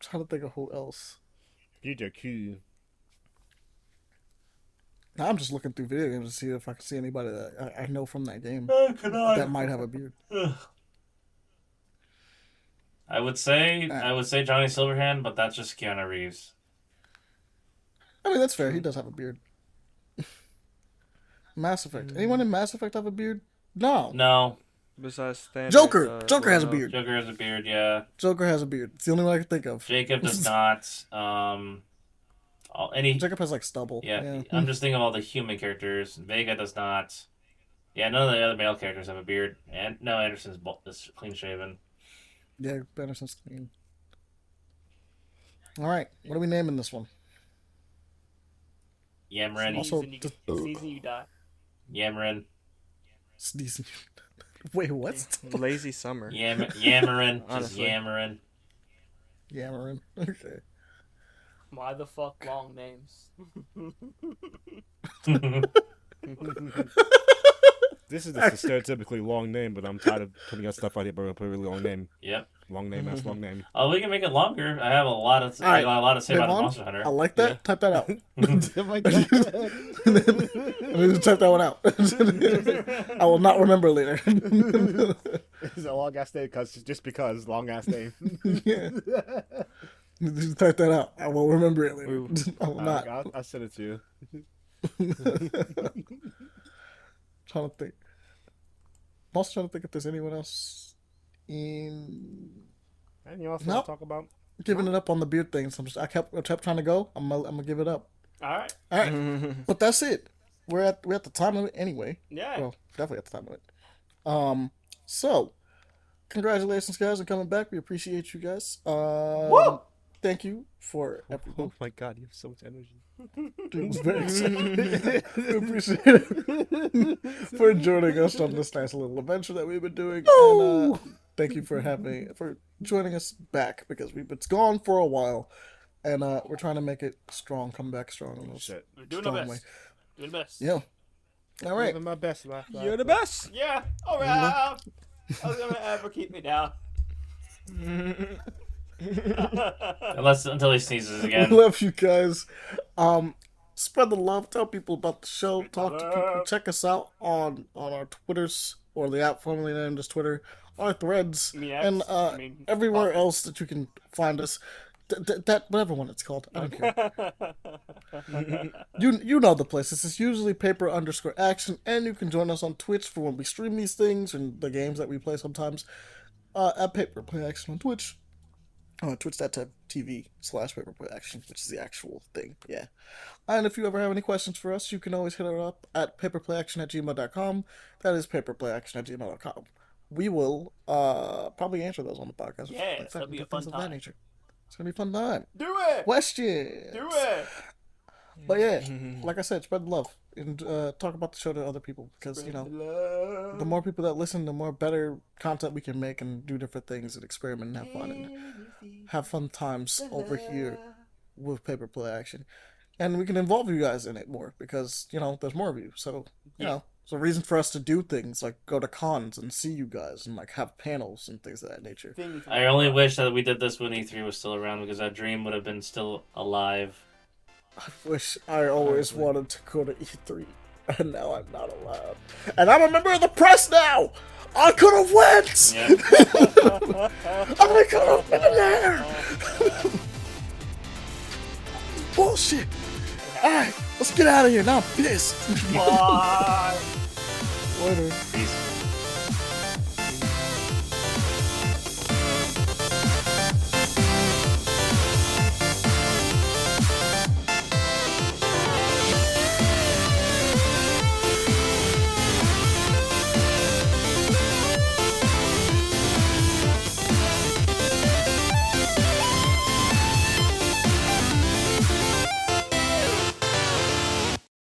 Trying to think of who else. Beards are cool. Now I'm just looking through video games to see if I can see anybody that I know from that game that might have a beard. I would say Johnny Silverhand, but that's just Keanu Reeves. I mean, that's fair. He does have a beard. Mass Effect. Anyone in Mass Effect have a beard? No. No. Besides standard, Joker. Joker has a beard. Joker has a beard. Yeah. Joker has a beard. It's the only one I can think of. Jacob does not. Any Jacob has like stubble. yeah, I'm just thinking of all the human characters. Vega does not. Yeah, none of the other male characters have a beard. And no, Anderson's is clean shaven. Yeah, Anderson's clean. All right, what are we naming this one? Yamrin. Also- Season you die. Yamrin. Sneezing. Wait, what? Lazy summer. Yammerin. Just Honestly. Yammerin. Yammering. Okay. Why the fuck long names? This is just a stereotypically long name, but I'm tired of putting out stuff out here, but I'm gonna put a really long name. Yep. Long name, that's long name. Oh, we can make it longer. I have a lot of All right. I got a lot to say about Devon, Monster Hunter. I like that. Yeah. Type that out. Oh my God. I need to type that one out. I will not remember later. It's a long ass name just because long ass name. Yeah. Just type that out. I will remember it later. Ooh. I will not. I'll send it to you. Trying to think. I'm also trying to think if there's anyone else in Anything else Nope. to talk about? giving it up on the beard thing. So I kept trying to go. I'm gonna give it up. All right. All right, but that's it. We're at the time limit anyway. Yeah. Well, definitely at the time limit. So congratulations, guys, on coming back. We appreciate you guys. Woo! Thank you for everyone. Oh my God, you have so much energy. Dude, it was very exciting. We appreciate it for joining us on this nice little adventure that we've been doing. And thank you for joining us back because it's gone for a while, and we're trying to make it strong, come back strong. In a Shit. We're doing our strong best. way. Doing the best. Yeah. All right. Living my best life. You're the best. Yeah. All right. I was gonna ever keep me down. Until he sneezes We again. love you guys. Spread the love. Tell people about the show. Talk to people. Check us out on our Twitters or the app formerly named as Twitter, our Threads, I mean, and I mean, everywhere else that you can find us. That whatever one it's called, I don't care. You know the places. It's usually paper_action, and you can join us on Twitch for when we stream these things and the games that we play sometimes. At Paper Play Action on Twitch. Twitch.tv/paperplayaction, which is the actual thing. Yeah. And if you ever have any questions for us, you can always hit us up at paperplayaction@gmail.com. That is paperplayaction@gmail.com. We will probably answer those on the podcast. Yes, that'll be a fun Things of that time. nature. It's gonna be a fun time. Do it. Questions. Do it. But yeah, like I said, spread the love and talk about the show to other people because the more people that listen, the more better content we can make and do different things and experiment and have fun and have fun times over here with Paper Play Action, and we can involve you guys in it more because there's more of you, so it's a reason for us to do things like go to cons and see you guys and like have panels and things of that nature. I only wish that we did this when E3 was still around because that dream would have been still alive. I wish I always wanted to go to E3, and now I'm not allowed. And I'm a member of the press now! I could have went! Yep. I could have been there! Bullshit! Alright, let's get out of here. Now I'm pissed. Bye. Later. Peace.